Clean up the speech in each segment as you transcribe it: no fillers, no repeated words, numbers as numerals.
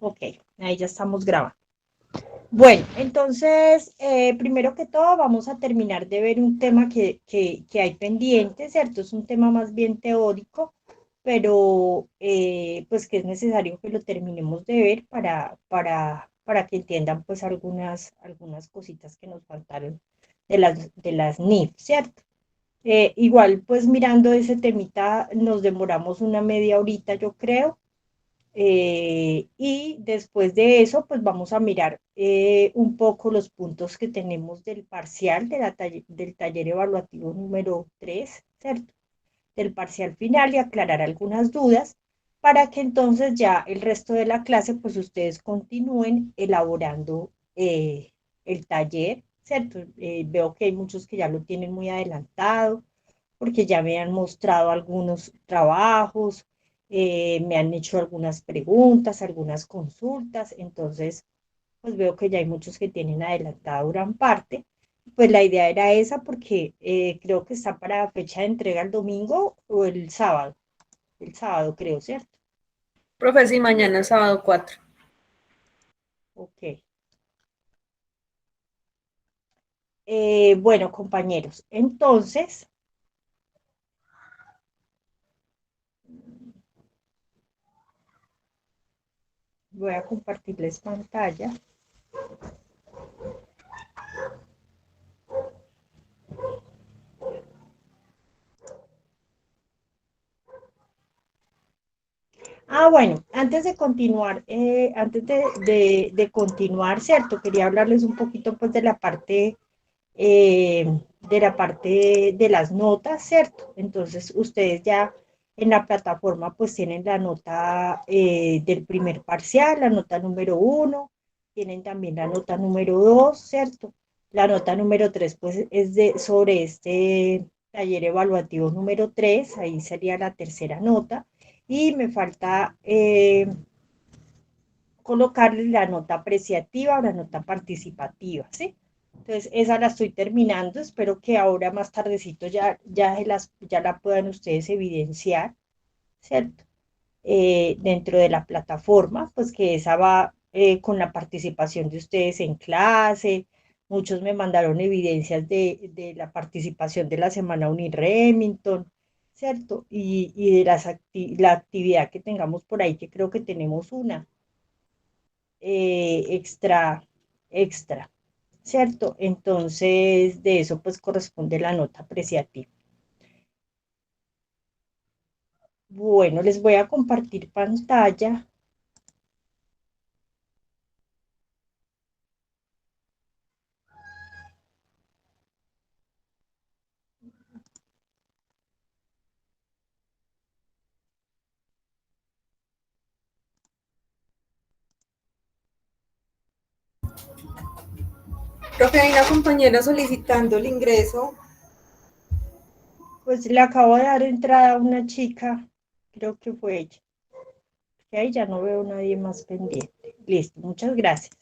Ok, ahí ya estamos grabando. Bueno, entonces, primero que todo, vamos a terminar de ver un tema que hay pendiente, ¿cierto? Es un tema más bien teórico, pero pues que es necesario que lo terminemos de ver para que entiendan pues algunas cositas que nos faltaron de las NIF, ¿cierto? Igual, pues mirando ese temita, nos demoramos una media horita, yo creo. Y después de eso, pues vamos a mirar un poco los puntos que tenemos del parcial del taller evaluativo número 3, ¿cierto? Del parcial final y aclarar algunas dudas para que entonces ya el resto de la clase, pues ustedes continúen elaborando el taller, ¿cierto? Veo que hay muchos que ya lo tienen muy adelantado porque ya me han mostrado algunos trabajos, me han hecho algunas preguntas, algunas consultas, entonces pues veo que ya hay muchos que tienen adelantada gran parte. Pues la idea era esa porque creo que está para fecha de entrega el domingo o el sábado creo, ¿cierto? Profe, sí, mañana sábado 4. Ok. Bueno, compañeros, entonces voy a compartirles pantalla. Bueno, antes de continuar, antes de continuar, ¿cierto? Quería hablarles un poquito pues de la parte de las notas, ¿cierto? Entonces, ustedes ya en la plataforma pues tienen la nota del primer parcial, la nota número 1, tienen también la nota número 2, ¿cierto? La nota número 3 pues es sobre este taller evaluativo número 3, ahí sería la tercera nota, y me falta colocarle la nota apreciativa o la nota participativa, ¿sí? Entonces, esa la estoy terminando, espero que ahora más tardecito ya la puedan ustedes evidenciar, ¿cierto? Dentro de la plataforma, pues que esa va con la participación de ustedes en clase. Muchos me mandaron evidencias de la participación de la semana Uniremington, ¿cierto? Y de la actividad que tengamos por ahí, que creo que tenemos una extra, ¿cierto? Entonces, de eso pues corresponde la nota apreciativa. Bueno, les voy a compartir pantalla. Profe, hay una compañera solicitando el ingreso. Pues le acabo de dar entrada a una chica, creo que fue ella. Que ahí ya no veo a nadie más pendiente. Listo, muchas gracias.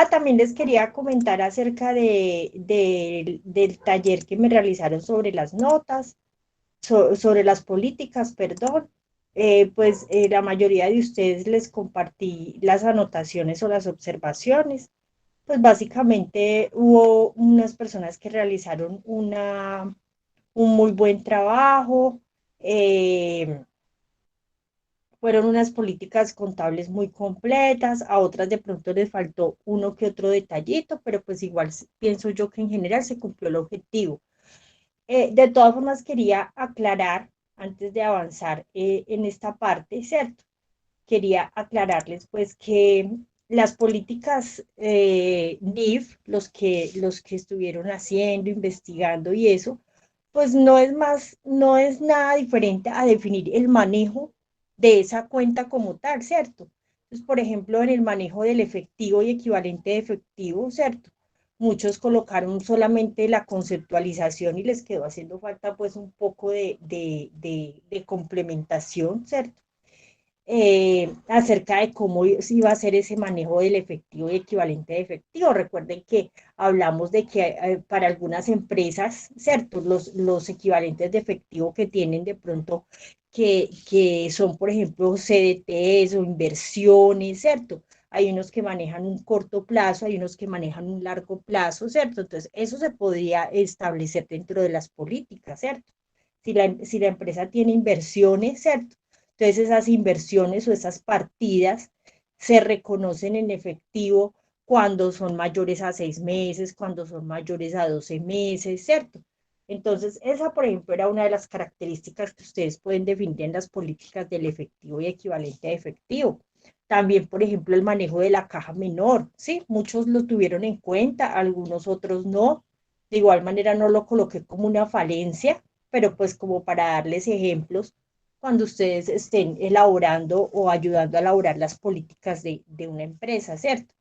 También les quería comentar acerca del taller que me realizaron sobre las notas, sobre las políticas, perdón. Pues la mayoría de ustedes les compartí las anotaciones o las observaciones. Pues básicamente hubo unas personas que realizaron un muy buen trabajo. eh, Fueron unas políticas contables muy completas, a otras de pronto les faltó uno que otro detallito, pero pues igual pienso yo que en general se cumplió el objetivo. De todas formas, quería aclarar, antes de avanzar en esta parte, ¿cierto? Quería aclararles pues que las políticas NIF, los que estuvieron haciendo, investigando y eso, pues no es nada diferente a definir el manejo de esa cuenta como tal, ¿cierto? Entonces, por ejemplo, en el manejo del efectivo y equivalente de efectivo, ¿cierto? Muchos colocaron solamente la conceptualización y les quedó haciendo falta pues un poco de complementación, ¿cierto? acerca de cómo iba a ser ese manejo del efectivo y equivalente de efectivo. Recuerden que hablamos de que para algunas empresas, ¿cierto? Los equivalentes de efectivo que tienen de pronto, que son, por ejemplo, CDTs o inversiones, ¿cierto? Hay unos que manejan un corto plazo, hay unos que manejan un largo plazo, ¿cierto? Entonces, eso se podría establecer dentro de las políticas, ¿cierto? Si la empresa tiene inversiones, ¿cierto? Entonces esas inversiones o esas partidas se reconocen en efectivo cuando son mayores a 6 meses, cuando son mayores a 12 meses, ¿cierto? Entonces, esa, por ejemplo, era una de las características que ustedes pueden definir en las políticas del efectivo y equivalente a efectivo. También, por ejemplo, el manejo de la caja menor, ¿sí? Muchos lo tuvieron en cuenta, algunos otros no. De igual manera, no lo coloqué como una falencia, pero pues como para darles ejemplos cuando ustedes estén elaborando o ayudando a elaborar las políticas de una empresa, ¿cierto?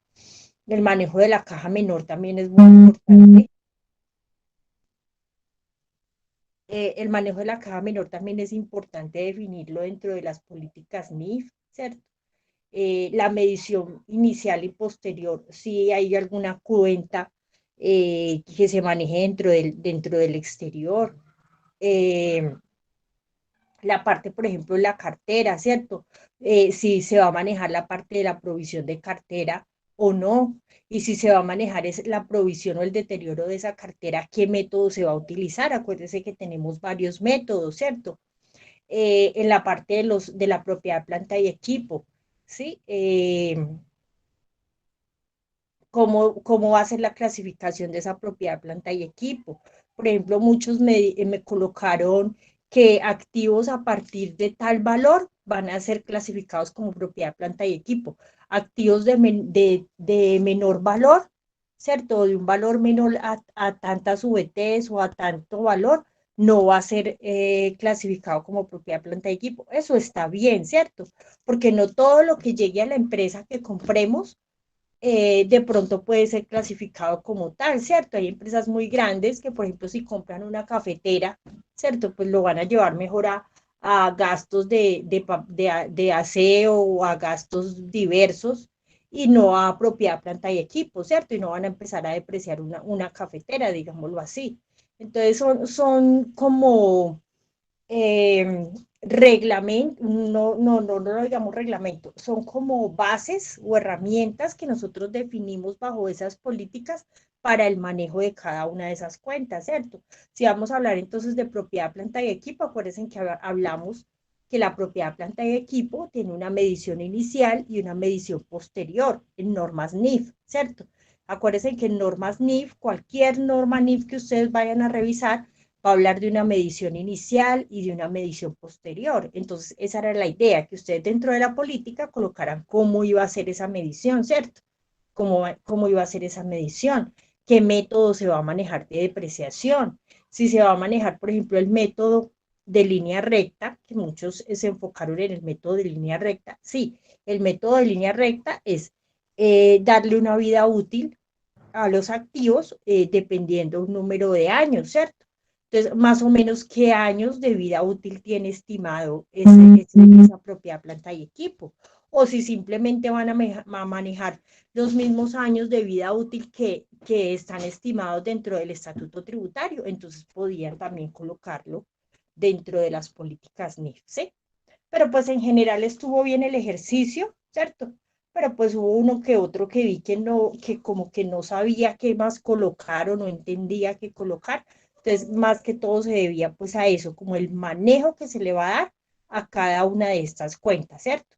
El manejo de la caja menor también es muy importante. El manejo de la caja menor también es importante definirlo dentro de las políticas NIF, ¿cierto? La medición inicial y posterior, si hay alguna cuenta que se maneje dentro del exterior. Eh, la parte, por ejemplo, la cartera, ¿cierto? Si se va a manejar la parte de la provisión de cartera o no, y si se va a manejar la provisión o el deterioro de esa cartera, ¿qué método se va a utilizar? Acuérdense que tenemos varios métodos, ¿cierto? En la parte de la propiedad, planta y equipo, ¿sí? ¿Cómo va a ser la clasificación de esa propiedad, planta y equipo? Por ejemplo, muchos me colocaron que activos a partir de tal valor van a ser clasificados como propiedad, planta y equipo. Activos de menor valor, ¿cierto? De un valor menor a tantas VTs o a tanto valor, no va a ser clasificado como propiedad, planta y equipo. Eso está bien, ¿cierto? Porque no todo lo que llegue a la empresa que compremos de pronto puede ser clasificado como tal, ¿cierto? Hay empresas muy grandes que, por ejemplo, si compran una cafetera, ¿cierto? Pues lo van a llevar mejor a gastos de aseo o a gastos diversos y no a propiedad, planta y equipo, ¿cierto? Y no van a empezar a depreciar una cafetera, digámoslo así. Entonces son como reglamento, no lo digamos reglamento, son como bases o herramientas que nosotros definimos bajo esas políticas para el manejo de cada una de esas cuentas, ¿cierto? Si vamos a hablar entonces de propiedad, planta y equipo, acuérdense que hablamos que la propiedad, planta y equipo tiene una medición inicial y una medición posterior en normas NIF, ¿cierto? Acuérdense que en normas NIF, cualquier norma NIF que ustedes vayan a revisar, va a hablar de una medición inicial y de una medición posterior. Entonces, esa era la idea, que ustedes dentro de la política colocaran cómo iba a ser esa medición, ¿cierto? Cómo iba a ser esa medición, qué método se va a manejar de depreciación, si se va a manejar, por ejemplo, el método de línea recta, que muchos se enfocaron en el método de línea recta. Sí, el método de línea recta es darle una vida útil a los activos dependiendo un número de años, ¿cierto? Entonces, más o menos, ¿qué años de vida útil tiene estimado esa propiedad, planta y equipo? O si simplemente van a manejar los mismos años de vida útil que están estimados dentro del estatuto tributario, entonces podían también colocarlo dentro de las políticas NIF, ¿sí? Pero pues en general estuvo bien el ejercicio, ¿cierto? Pero pues hubo uno que otro que vi que no, que como que no sabía qué más colocar o no entendía qué colocar. Entonces, más que todo se debía pues a eso, como el manejo que se le va a dar a cada una de estas cuentas, ¿cierto?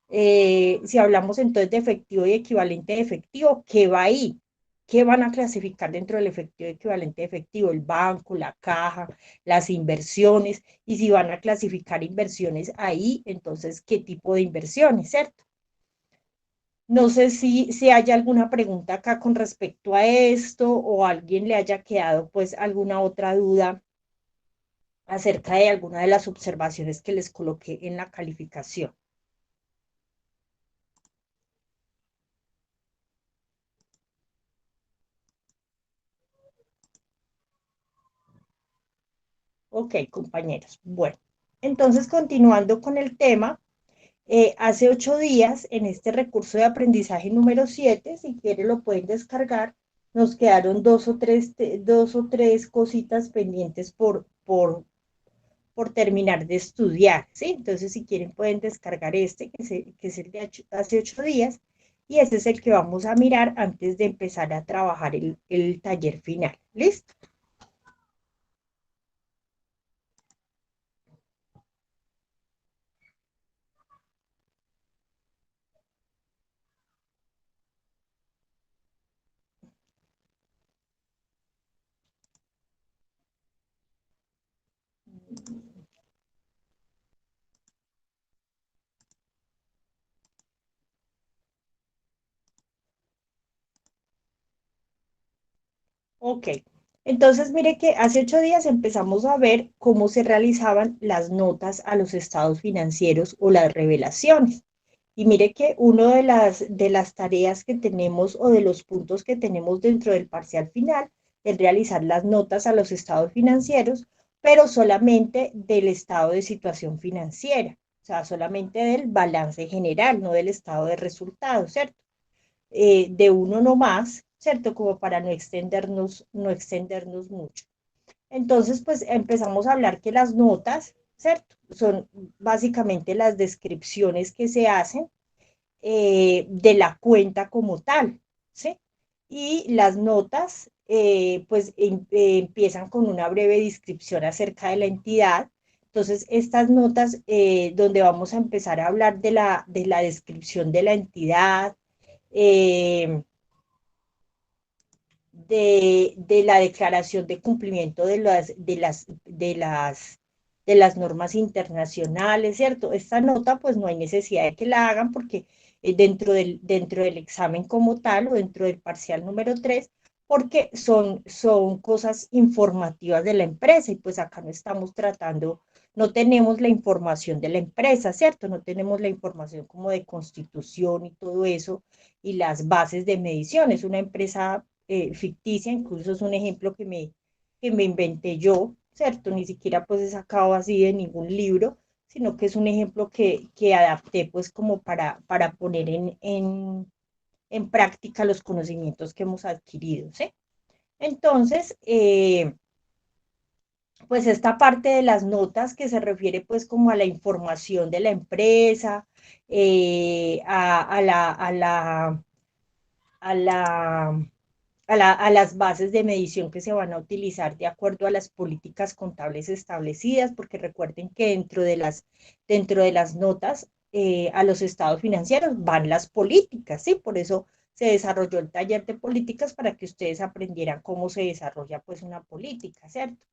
Si hablamos entonces de efectivo y equivalente de efectivo, ¿qué va ahí? ¿Qué van a clasificar dentro del efectivo y equivalente de efectivo? El banco, la caja, las inversiones, y si van a clasificar inversiones ahí, entonces, ¿qué tipo de inversiones, cierto? No sé si hay alguna pregunta acá con respecto a esto o a alguien le haya quedado pues alguna otra duda acerca de alguna de las observaciones que les coloqué en la calificación. Ok, compañeros. Bueno, entonces continuando con el tema, Hace 8 días, en este recurso de aprendizaje número 7, si quieren lo pueden descargar, nos quedaron dos o tres cositas pendientes por terminar de estudiar, ¿sí? Entonces, si quieren, pueden descargar este, que es el de hace 8 días, y ese es el que vamos a mirar antes de empezar a trabajar el taller final. ¿Listo? Ok, entonces mire que hace 8 días empezamos a ver cómo se realizaban las notas a los estados financieros o las revelaciones. Y mire que una de las tareas que tenemos o de los puntos que tenemos dentro del parcial final es realizar las notas a los estados financieros, pero solamente del estado de situación financiera, o sea, solamente del balance general, no del estado de resultados, ¿cierto? De uno no más, ¿cierto? Como para no extendernos mucho. Entonces, pues empezamos a hablar que las notas, ¿cierto? Son básicamente las descripciones que se hacen de la cuenta como tal, ¿sí? Y las notas, pues empiezan con una breve descripción acerca de la entidad. Entonces, estas notas donde vamos a empezar a hablar de la descripción de la entidad, eh, de la declaración de cumplimiento de las normas internacionales, ¿cierto? Esta nota, pues no hay necesidad de que la hagan porque dentro del examen como tal o dentro del parcial número 3, porque son cosas informativas de la empresa y pues acá no estamos tratando, no tenemos la información de la empresa, ¿cierto? No tenemos la información como de constitución y todo eso y las bases de medición. Es una empresa ficticia, incluso es un ejemplo que me inventé yo, ¿cierto? Ni siquiera pues he sacado así de ningún libro, sino que es un ejemplo que adapté pues como para poner en práctica los conocimientos que hemos adquirido, ¿sí? Entonces, pues esta parte de las notas que se refiere pues como a la información de la empresa, a la a las bases de medición que se van a utilizar de acuerdo a las políticas contables establecidas, porque recuerden que dentro de las notas a los estados financieros van las políticas, ¿sí? Por eso se desarrolló el taller de políticas para que ustedes aprendieran cómo se desarrolla pues una política, ¿cierto?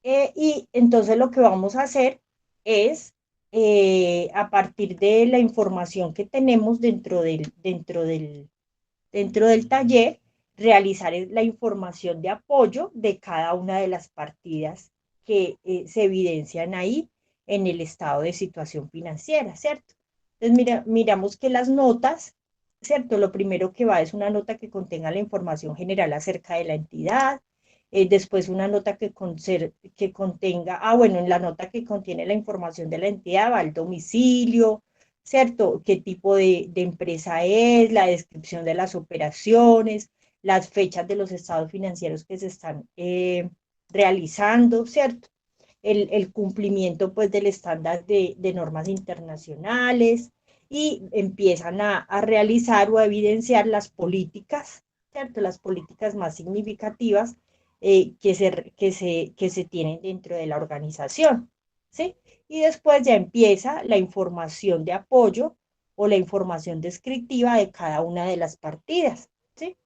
Y entonces lo que vamos a hacer es, a partir de la información que tenemos dentro del taller, realizar la información de apoyo de cada una de las partidas que se evidencian ahí en el estado de situación financiera, ¿cierto? Entonces, miramos que las notas, ¿cierto? Lo primero que va es una nota que contenga la información general acerca de la entidad, después una nota que contenga, bueno, en la nota que contiene la información de la entidad va el domicilio, ¿cierto? ¿Qué tipo de empresa es? La descripción de las operaciones, las fechas de los estados financieros que se están realizando, ¿cierto? El cumplimiento pues del estándar de normas internacionales y empiezan a realizar o a evidenciar las políticas, ¿cierto? Las políticas más significativas que se tienen dentro de la organización, ¿sí? Y después ya empieza la información de apoyo o la información descriptiva de cada una de las partidas, ¿sí?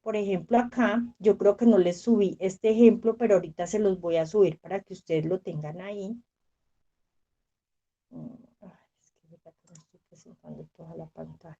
Por ejemplo, acá yo creo que no les subí este ejemplo, pero ahorita se los voy a subir para que ustedes lo tengan ahí. Es que verdad que no estoy presentando toda la pantalla.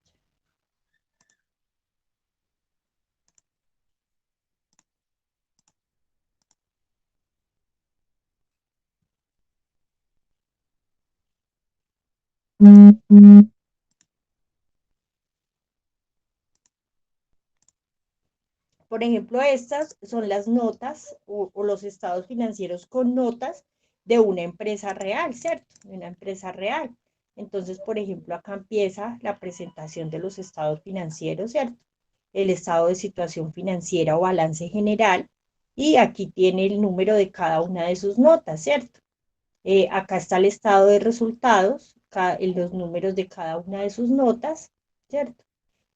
Por ejemplo, estas son las notas o los estados financieros con notas de una empresa real, ¿cierto? De una empresa real. Entonces, por ejemplo, acá empieza la presentación de los estados financieros, ¿cierto? El estado de situación financiera o balance general, y aquí tiene el número de cada una de sus notas, ¿cierto? Acá está el estado de resultados, los números de cada una de sus notas, ¿cierto?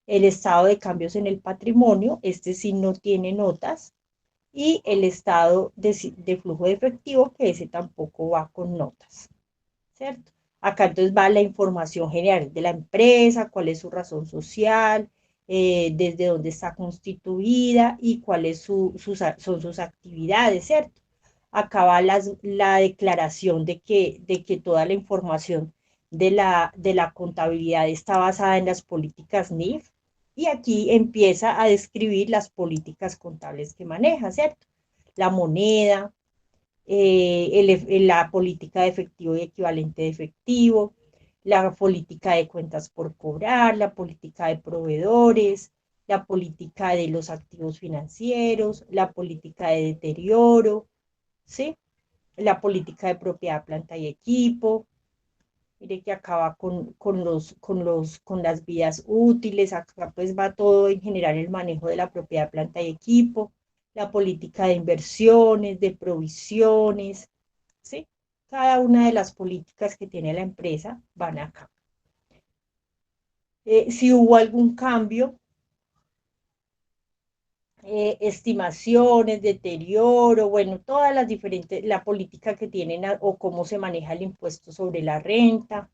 El estado de cambios en el patrimonio, este sí no tiene notas, y el estado de flujo de efectivo, que ese tampoco va con notas, ¿cierto? Acá entonces va la información general de la empresa, cuál es su razón social, desde dónde está constituida y cuáles son sus actividades, ¿cierto? Acá va la declaración de que toda la información de la contabilidad está basada en las políticas NIF, y aquí empieza a describir las políticas contables que maneja, ¿cierto? La moneda, la política de efectivo y equivalente de efectivo, la política de cuentas por cobrar, la política de proveedores, la política de los activos financieros, la política de deterioro, ¿sí? La política de propiedad, planta y equipo. Mire que acaba con las vías útiles, acá pues va todo en general el manejo de la propiedad, planta y equipo, la política de inversiones, de provisiones, ¿sí? Cada una de las políticas que tiene la empresa van acá. Si hubo algún cambio, estimaciones, deterioro, bueno, todas las diferentes, la política que tienen o cómo se maneja el impuesto sobre la renta.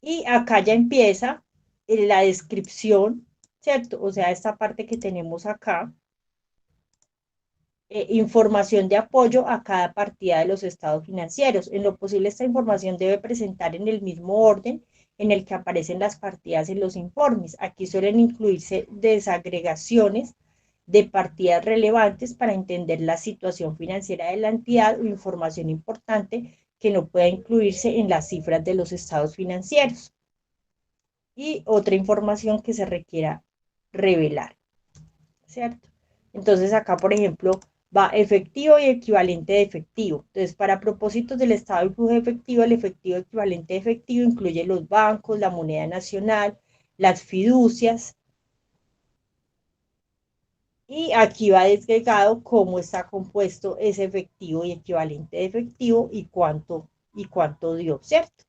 Y acá ya empieza la descripción, ¿cierto? O sea, esta parte que tenemos acá, información de apoyo a cada partida de los estados financieros. En lo posible, esta información debe presentar en el mismo orden en el que aparecen las partidas en los informes. Aquí suelen incluirse desagregaciones de partidas relevantes para entender la situación financiera de la entidad o información importante que no pueda incluirse en las cifras de los estados financieros, y otra información que se requiera revelar, ¿cierto? Entonces acá, por ejemplo, va efectivo y equivalente de efectivo. Entonces, para propósitos del estado de flujo de efectivo, el efectivo equivalente de efectivo incluye los bancos, la moneda nacional, las fiducias, y aquí va desgregado cómo está compuesto ese efectivo y equivalente de efectivo y cuánto dio, ¿cierto?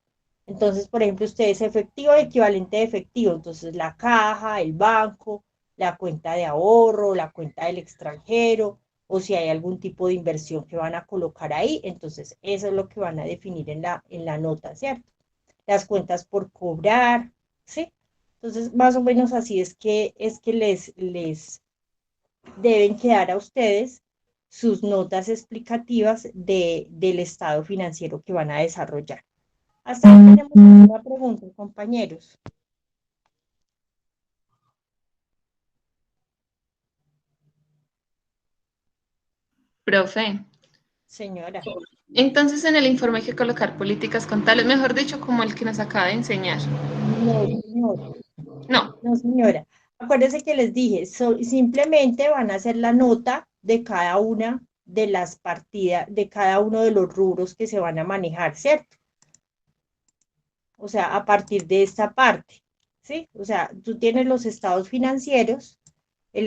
Entonces, por ejemplo, ustedes efectivo y equivalente de efectivo, entonces la caja, el banco, la cuenta de ahorro, la cuenta del extranjero, o si hay algún tipo de inversión que van a colocar ahí, entonces eso es lo que van a definir en la nota, ¿cierto? Las cuentas por cobrar, ¿sí? Entonces, más o menos así es que les deben quedar a ustedes sus notas explicativas del estado financiero que van a desarrollar. Hasta ahí tenemos una pregunta, compañeros. Profe, Señora. entonces en el informe hay que colocar políticas contables, mejor dicho, como el que nos acaba de enseñar. No, señora. No, No, señora. Acuérdense que les dije, simplemente van a hacer la nota de cada una de las partidas, de cada uno de los rubros que se van a manejar, ¿cierto? O sea, a partir de esta parte, ¿sí? O sea, tú tienes los estados financieros,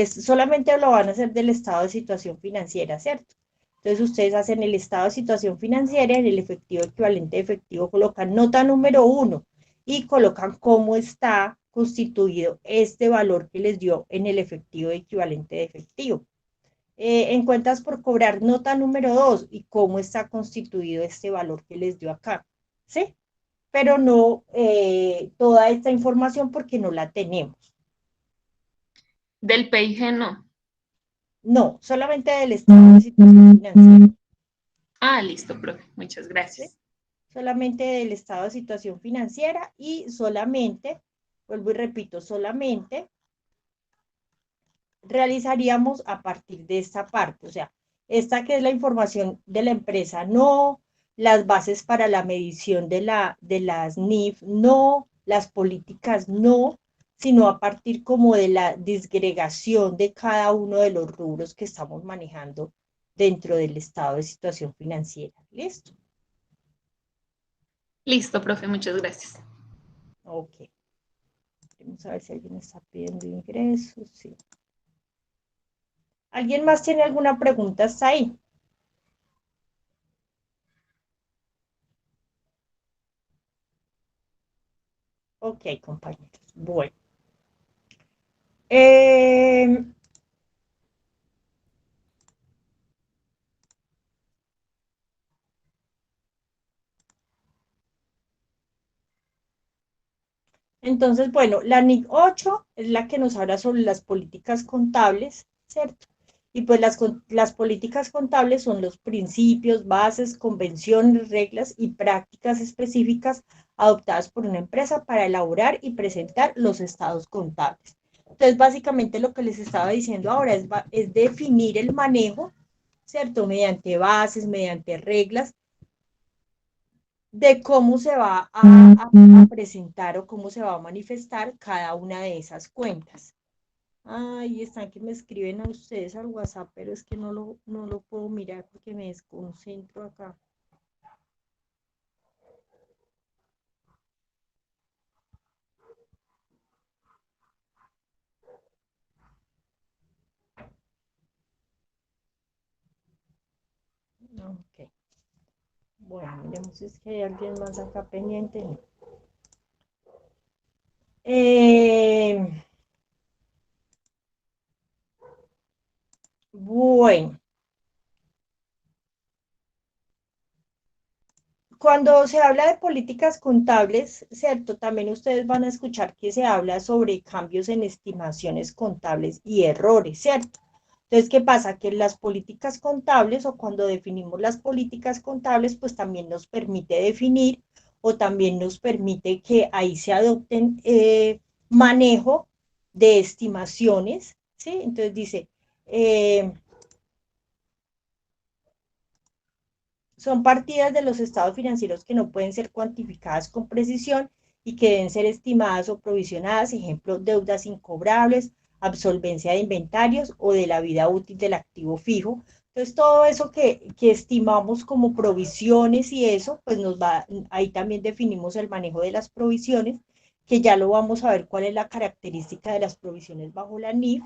solamente lo van a hacer del estado de situación financiera, ¿cierto? Entonces ustedes hacen el estado de situación financiera, en el efectivo equivalente de efectivo colocan nota número 1 y colocan cómo está constituido este valor que les dio en el efectivo equivalente de efectivo. En cuentas por cobrar, nota número 2 y cómo está constituido este valor que les dio acá, ¿sí? Pero no toda esta información porque no la tenemos. del PIG no. No, solamente del estado de situación financiera. Ah, listo, profe, muchas ¿Sí? gracias. Solamente del estado de situación financiera, y solamente, vuelvo y repito, solamente realizaríamos a partir de esta parte, o sea, esta que es la información de la empresa, no, las bases para la medición de las NIF, no, las políticas, no, sino a partir como de la disgregación de cada uno de los rubros que estamos manejando dentro del estado de situación financiera. ¿Listo? Listo, profe, muchas gracias. Ok. Vamos a ver si alguien está pidiendo ingresos. Sí. ¿Alguien más tiene alguna pregunta hasta ahí? Ok, compañeros. Bueno. Eh, entonces, bueno, la NIC 8 es la que nos habla sobre las políticas contables, ¿cierto? Y pues las políticas contables son los principios, bases, convenciones, reglas y prácticas específicas adoptadas por una empresa para elaborar y presentar los estados contables. Entonces, básicamente lo que les estaba diciendo ahora es definir el manejo, ¿cierto? Mediante bases, mediante reglas de cómo se va a presentar o cómo se va a manifestar cada una de esas cuentas. Ay, están que me escriben a ustedes al WhatsApp, pero es que no lo puedo mirar porque me desconcentro acá. Ok. Bueno, miremos si es que hay alguien más acá pendiente. No. Eh, bueno, cuando se habla de políticas contables, ¿cierto? También ustedes van a escuchar que se habla sobre cambios en estimaciones contables y errores, ¿cierto? Entonces, ¿qué pasa? Que las políticas contables o cuando definimos las políticas contables, pues también nos permite definir o también nos permite que ahí se adopten manejo de estimaciones, ¿sí? Entonces dice, eh, son partidas de los estados financieros que no pueden ser cuantificadas con precisión y que deben ser estimadas o provisionadas, ejemplo, deudas incobrables, absolvencia de inventarios o de la vida útil del activo fijo. Entonces, todo eso que estimamos como provisiones y eso, pues ahí también definimos el manejo de las provisiones, que ya lo vamos a ver cuál es la característica de las provisiones bajo la NIF,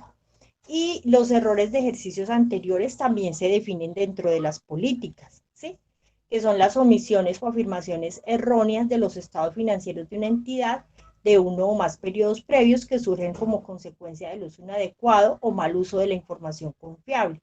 y los errores de ejercicios anteriores también se definen dentro de las políticas, ¿sí? Que son las omisiones o afirmaciones erróneas de los estados financieros de una entidad de uno o más periodos previos que surgen como consecuencia del uso inadecuado o mal uso de la información confiable.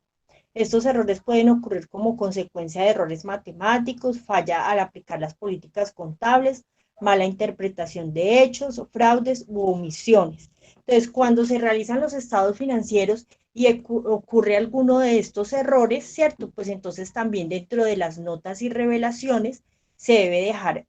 Estos errores pueden ocurrir como consecuencia de errores matemáticos, falla al aplicar las políticas contables, mala interpretación de hechos, fraudes u omisiones. Entonces, cuando se realizan los estados financieros y ocurre alguno de estos errores, ¿cierto? Pues entonces también dentro de las notas y revelaciones se debe dejar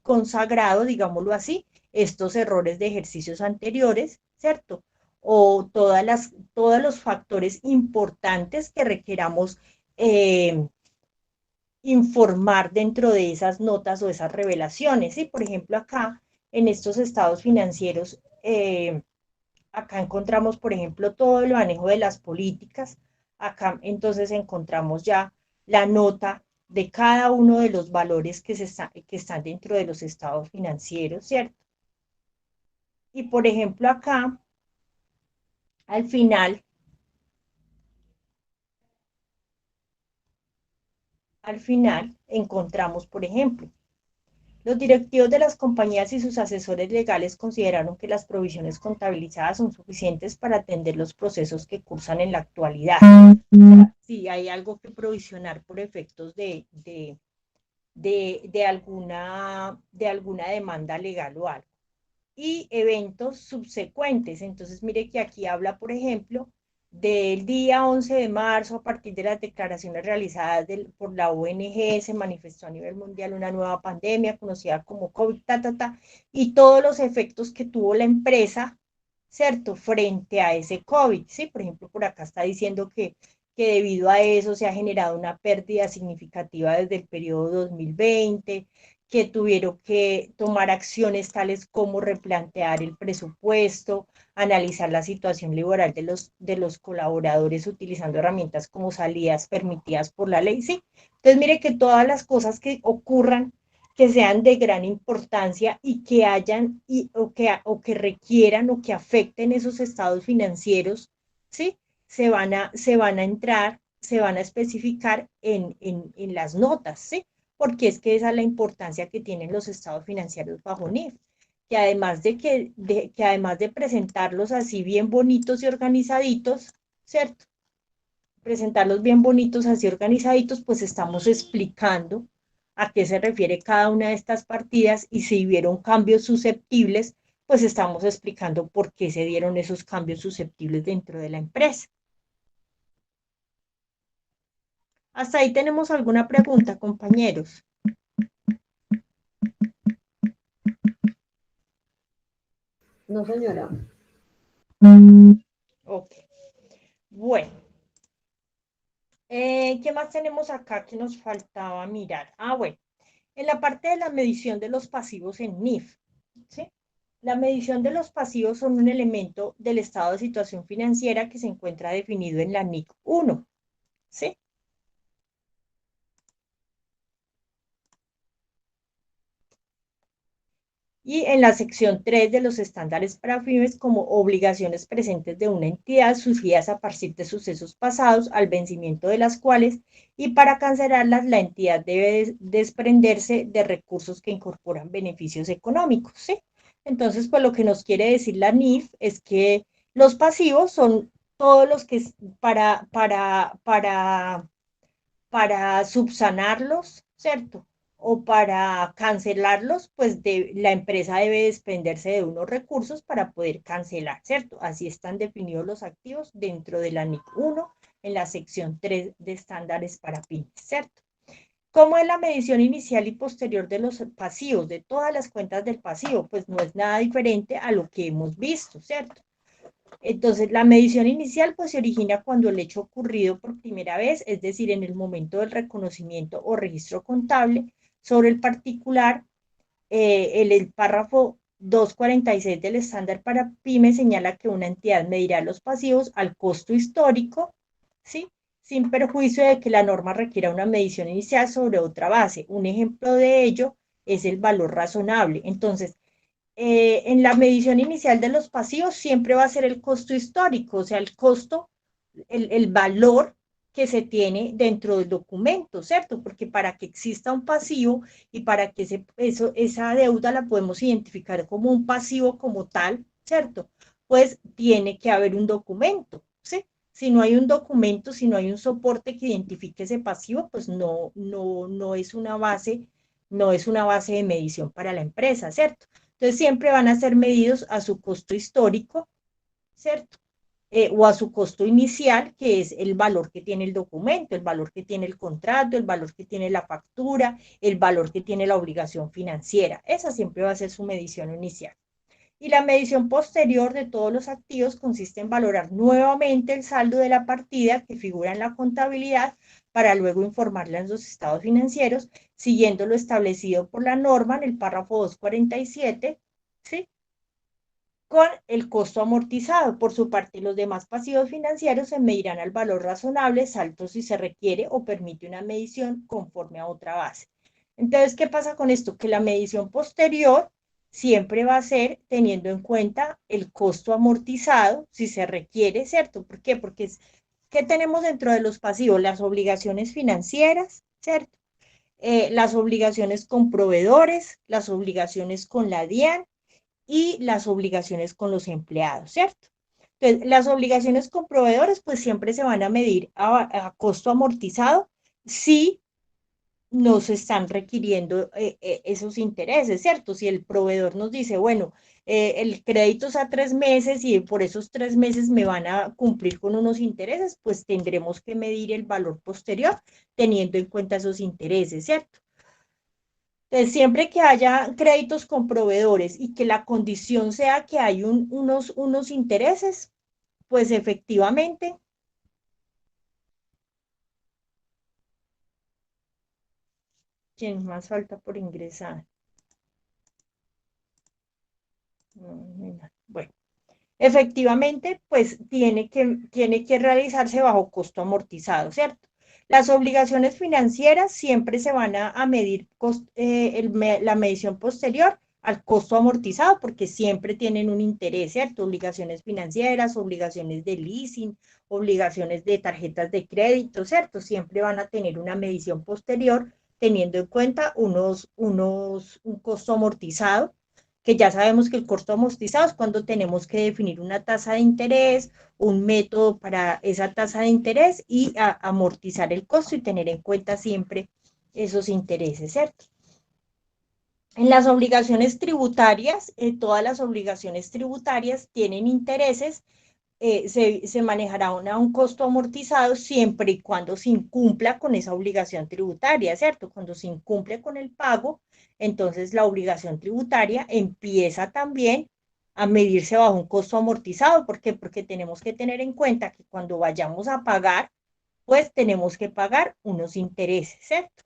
consagrado, digámoslo así, estos errores de ejercicios anteriores, ¿cierto? O todos los factores importantes que requeramos informar dentro de esas notas o esas revelaciones. ¿Sí? Por ejemplo, acá en estos estados financieros, acá encontramos, por ejemplo, todo el manejo de las políticas. Acá entonces encontramos ya la nota de cada uno de los valores que están dentro de los estados financieros, ¿cierto? Y por ejemplo, acá, al final, encontramos, por ejemplo, los directivos de las compañías y sus asesores legales consideraron que las provisiones contabilizadas son suficientes para atender los procesos que cursan en la actualidad. Si hay algo que provisionar por efectos de alguna demanda legal o algo. Y eventos subsecuentes. Entonces, mire que aquí habla, por ejemplo, del día 11 de marzo, a partir de las declaraciones realizadas por la ONG, se manifestó a nivel mundial una nueva pandemia conocida como COVID, y todos los efectos que tuvo la empresa, ¿cierto? Frente a ese COVID, ¿sí? Por ejemplo, por acá está diciendo que debido a eso se ha generado una pérdida significativa desde el periodo 2020, que tuvieron que tomar acciones tales como replantear el presupuesto, analizar la situación laboral de los colaboradores utilizando herramientas como salidas permitidas por la ley. Sí. Entonces, mire que todas las cosas que ocurran que sean de gran importancia y que hayan o que requieran o que afecten esos estados financieros, ¿sí? Se van a entrar, se van a especificar en las notas, ¿sí? Porque es que esa es la importancia que tienen los estados financieros bajo NIF, que además que además de presentarlos así bien bonitos y organizaditos, ¿cierto? Presentarlos bien bonitos, así organizaditos, pues estamos explicando a qué se refiere cada una de estas partidas y si vieron cambios susceptibles, pues estamos explicando por qué se dieron esos cambios susceptibles dentro de la empresa. Hasta ahí tenemos alguna pregunta, compañeros. No, señora. Ok. Bueno. ¿Qué más tenemos acá que nos faltaba mirar? Ah, bueno. En la parte de la medición de los pasivos en NIF, ¿sí? La medición de los pasivos son un elemento del estado de situación financiera que se encuentra definido en la NIC 1, ¿sí? Y en la sección 3 de los estándares para pymes como obligaciones presentes de una entidad surgidas a partir de sucesos pasados al vencimiento de las cuales y para cancelarlas la entidad debe desprenderse de recursos que incorporan beneficios económicos, ¿sí? Entonces, pues lo que nos quiere decir la NIF es que los pasivos son todos los que para subsanarlos, ¿cierto? O para cancelarlos, pues la empresa debe desprenderse de unos recursos para poder cancelar, ¿cierto? Así están definidos los activos dentro de la NIC 1 en la sección 3 de estándares para pymes, ¿cierto? ¿Cómo es la medición inicial y posterior de los pasivos, de todas las cuentas del pasivo? Pues no es nada diferente a lo que hemos visto, ¿cierto? Entonces, la medición inicial pues se origina cuando el hecho ocurrido por primera vez, es decir, en el momento del reconocimiento o registro contable sobre el particular, el párrafo 246 del estándar para pyme señala que una entidad medirá los pasivos al costo histórico, ¿sí? Sin perjuicio de que la norma requiera una medición inicial sobre otra base. Un ejemplo de ello es el valor razonable. Entonces, en la medición inicial de los pasivos siempre va a ser el costo histórico, o sea, el costo, el valor que se tiene dentro del documento, ¿cierto? Porque para que exista un pasivo y para que esa deuda la podemos identificar como un pasivo como tal, ¿cierto? Pues tiene que haber un documento, ¿sí? Si no hay un documento, si no hay un soporte que identifique ese pasivo, pues no es una base, no es una base de medición para la empresa, ¿cierto? Entonces siempre van a ser medidos a su costo histórico, ¿cierto? O a su costo inicial, que es el valor que tiene el documento, el valor que tiene el contrato, el valor que tiene la factura, el valor que tiene la obligación financiera. Esa siempre va a ser su medición inicial. Y la medición posterior de todos los activos consiste en valorar nuevamente el saldo de la partida que figura en la contabilidad para luego informarle en los estados financieros, siguiendo lo establecido por la norma en el párrafo 247, ¿sí? Con el costo amortizado. Por su parte, los demás pasivos financieros se medirán al valor razonable, salto si se requiere o permite una medición conforme a otra base. Entonces, ¿qué pasa con esto? Que la medición posterior siempre va a ser teniendo en cuenta el costo amortizado, si se requiere, ¿cierto? ¿Por qué? Porque ¿qué tenemos dentro de los pasivos? Las obligaciones financieras, ¿cierto? Las obligaciones con proveedores, las obligaciones con la DIAN y las obligaciones con los empleados, ¿cierto? Entonces, las obligaciones con proveedores pues siempre se van a medir a costo amortizado si nos están requiriendo esos intereses, ¿cierto? Si el proveedor nos dice, bueno, el crédito es a 3 meses y por esos 3 meses me van a cumplir con unos intereses, pues tendremos que medir el valor posterior teniendo en cuenta esos intereses, ¿cierto? Entonces, siempre que haya créditos con proveedores y que la condición sea que hay unos intereses, pues efectivamente, ¿quién más falta por ingresar? Bueno, efectivamente, pues tiene que realizarse bajo costo amortizado, ¿cierto? Las obligaciones financieras siempre se van a medir la medición posterior al costo amortizado, porque siempre tienen un interés, ¿cierto? Obligaciones financieras, obligaciones de leasing, obligaciones de tarjetas de crédito, ¿cierto? Siempre van a tener una medición posterior teniendo en cuenta un costo amortizado, que ya sabemos que el costo amortizado es cuando tenemos que definir una tasa de interés, un método para esa tasa de interés y amortizar el costo y tener en cuenta siempre esos intereses, ¿cierto? En las obligaciones tributarias, todas las obligaciones tributarias tienen intereses, se manejará un costo amortizado siempre y cuando se incumpla con esa obligación tributaria, ¿cierto? Cuando se incumple con el pago, entonces la obligación tributaria empieza también a medirse bajo un costo amortizado. ¿Por qué? Porque tenemos que tener en cuenta que cuando vayamos a pagar, pues tenemos que pagar unos intereses, ¿cierto?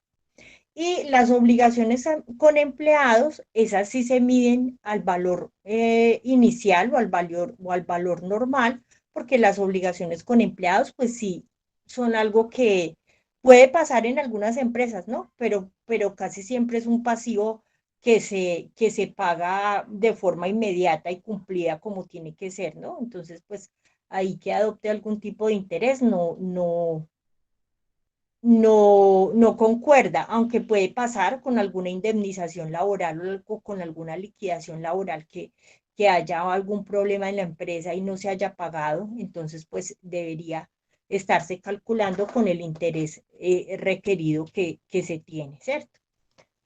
Y las obligaciones con empleados, esas sí se miden al valor inicial o al valor normal, porque las obligaciones con empleados, pues sí, son algo que puede pasar en algunas empresas, ¿no? Pero casi siempre es un pasivo que se paga de forma inmediata y cumplida como tiene que ser, ¿no? Entonces, pues ahí que adopte algún tipo de interés, no concuerda, aunque puede pasar con alguna indemnización laboral o con alguna liquidación laboral que haya algún problema en la empresa y no se haya pagado, entonces pues debería estarse calculando con el interés requerido que se tiene, ¿cierto?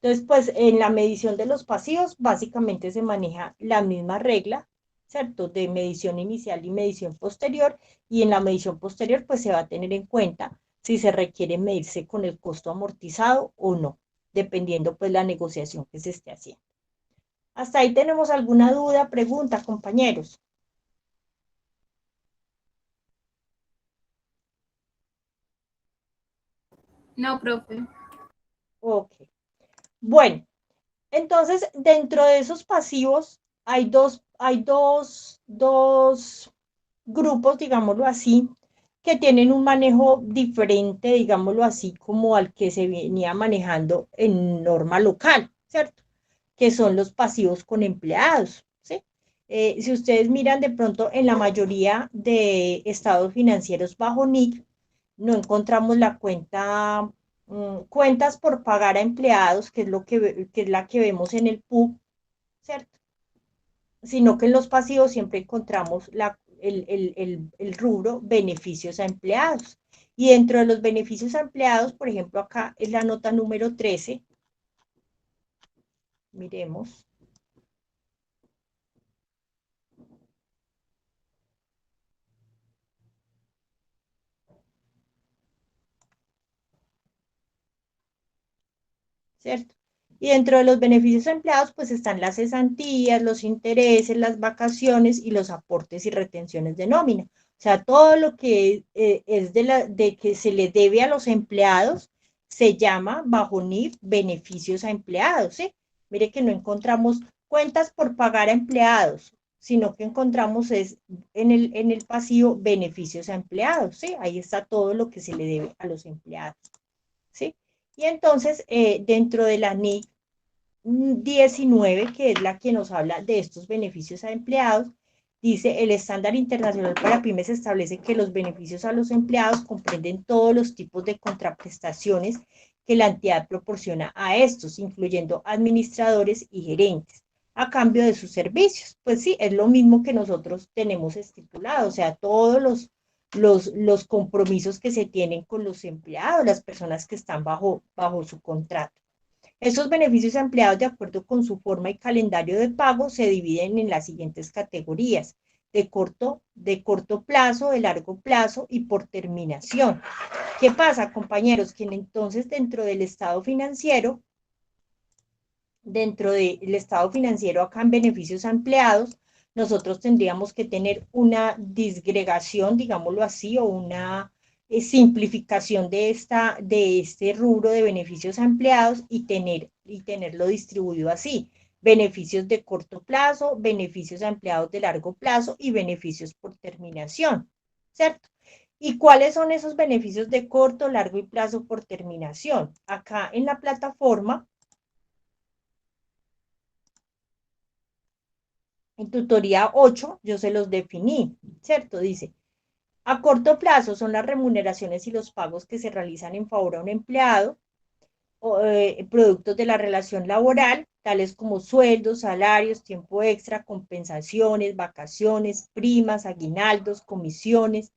Entonces, pues en la medición de los pasivos básicamente se maneja la misma regla, ¿cierto? De medición inicial y medición posterior, y en la medición posterior pues se va a tener en cuenta si se requiere medirse con el costo amortizado o no, dependiendo pues la negociación que se esté haciendo. ¿Hasta ahí tenemos alguna duda, pregunta, compañeros? No, profe. Ok. Bueno, entonces dentro de esos pasivos hay dos grupos, digámoslo así, que tienen un manejo diferente, digámoslo así, como al que se venía manejando en norma local, ¿cierto? Que son los pasivos con empleados, ¿sí? Si ustedes miran de pronto en la mayoría de estados financieros bajo NIC, no encontramos la cuentas por pagar a empleados, que es la que vemos en el PUB, ¿cierto? Sino que en los pasivos siempre encontramos el rubro beneficios a empleados. Y dentro de los beneficios a empleados, por ejemplo, acá es la nota número 13. Miremos. ¿Cierto? Y dentro de los beneficios a empleados, pues están las cesantías, los intereses, las vacaciones y los aportes y retenciones de nómina. O sea, todo lo que es de que se le debe a los empleados se llama bajo NIF beneficios a empleados, ¿sí? Mire que no encontramos cuentas por pagar a empleados, sino que encontramos es en el pasivo beneficios a empleados, ¿sí? Ahí está todo lo que se le debe a los empleados, ¿sí? Y entonces, dentro de la NIC 19, que es la que nos habla de estos beneficios a empleados, dice, el estándar internacional para pymes establece que los beneficios a los empleados comprenden todos los tipos de contraprestaciones que la entidad proporciona a estos, incluyendo administradores y gerentes, a cambio de sus servicios. Pues sí, es lo mismo que nosotros tenemos estipulado, o sea, todos los compromisos que se tienen con los empleados, las personas que están bajo su contrato. Esos beneficios empleados, de acuerdo con su forma y calendario de pago, se dividen en las siguientes categorías: de corto plazo, de largo plazo y por terminación. ¿Qué pasa, compañeros? Que entonces dentro del estado financiero acá en beneficios a empleados, nosotros tendríamos que tener una disgregación, digámoslo así, o una simplificación de este rubro de beneficios a empleados y tenerlo distribuido así: beneficios de corto plazo, beneficios a empleados de largo plazo y beneficios por terminación, ¿cierto? ¿Y cuáles son esos beneficios de corto, largo y plazo por terminación? Acá en la plataforma, en tutoría 8, yo se los definí, ¿cierto? Dice, a corto plazo son las remuneraciones y los pagos que se realizan en favor a un empleado, productos de la relación laboral, tales como sueldos, salarios, tiempo extra, compensaciones, vacaciones, primas, aguinaldos, comisiones,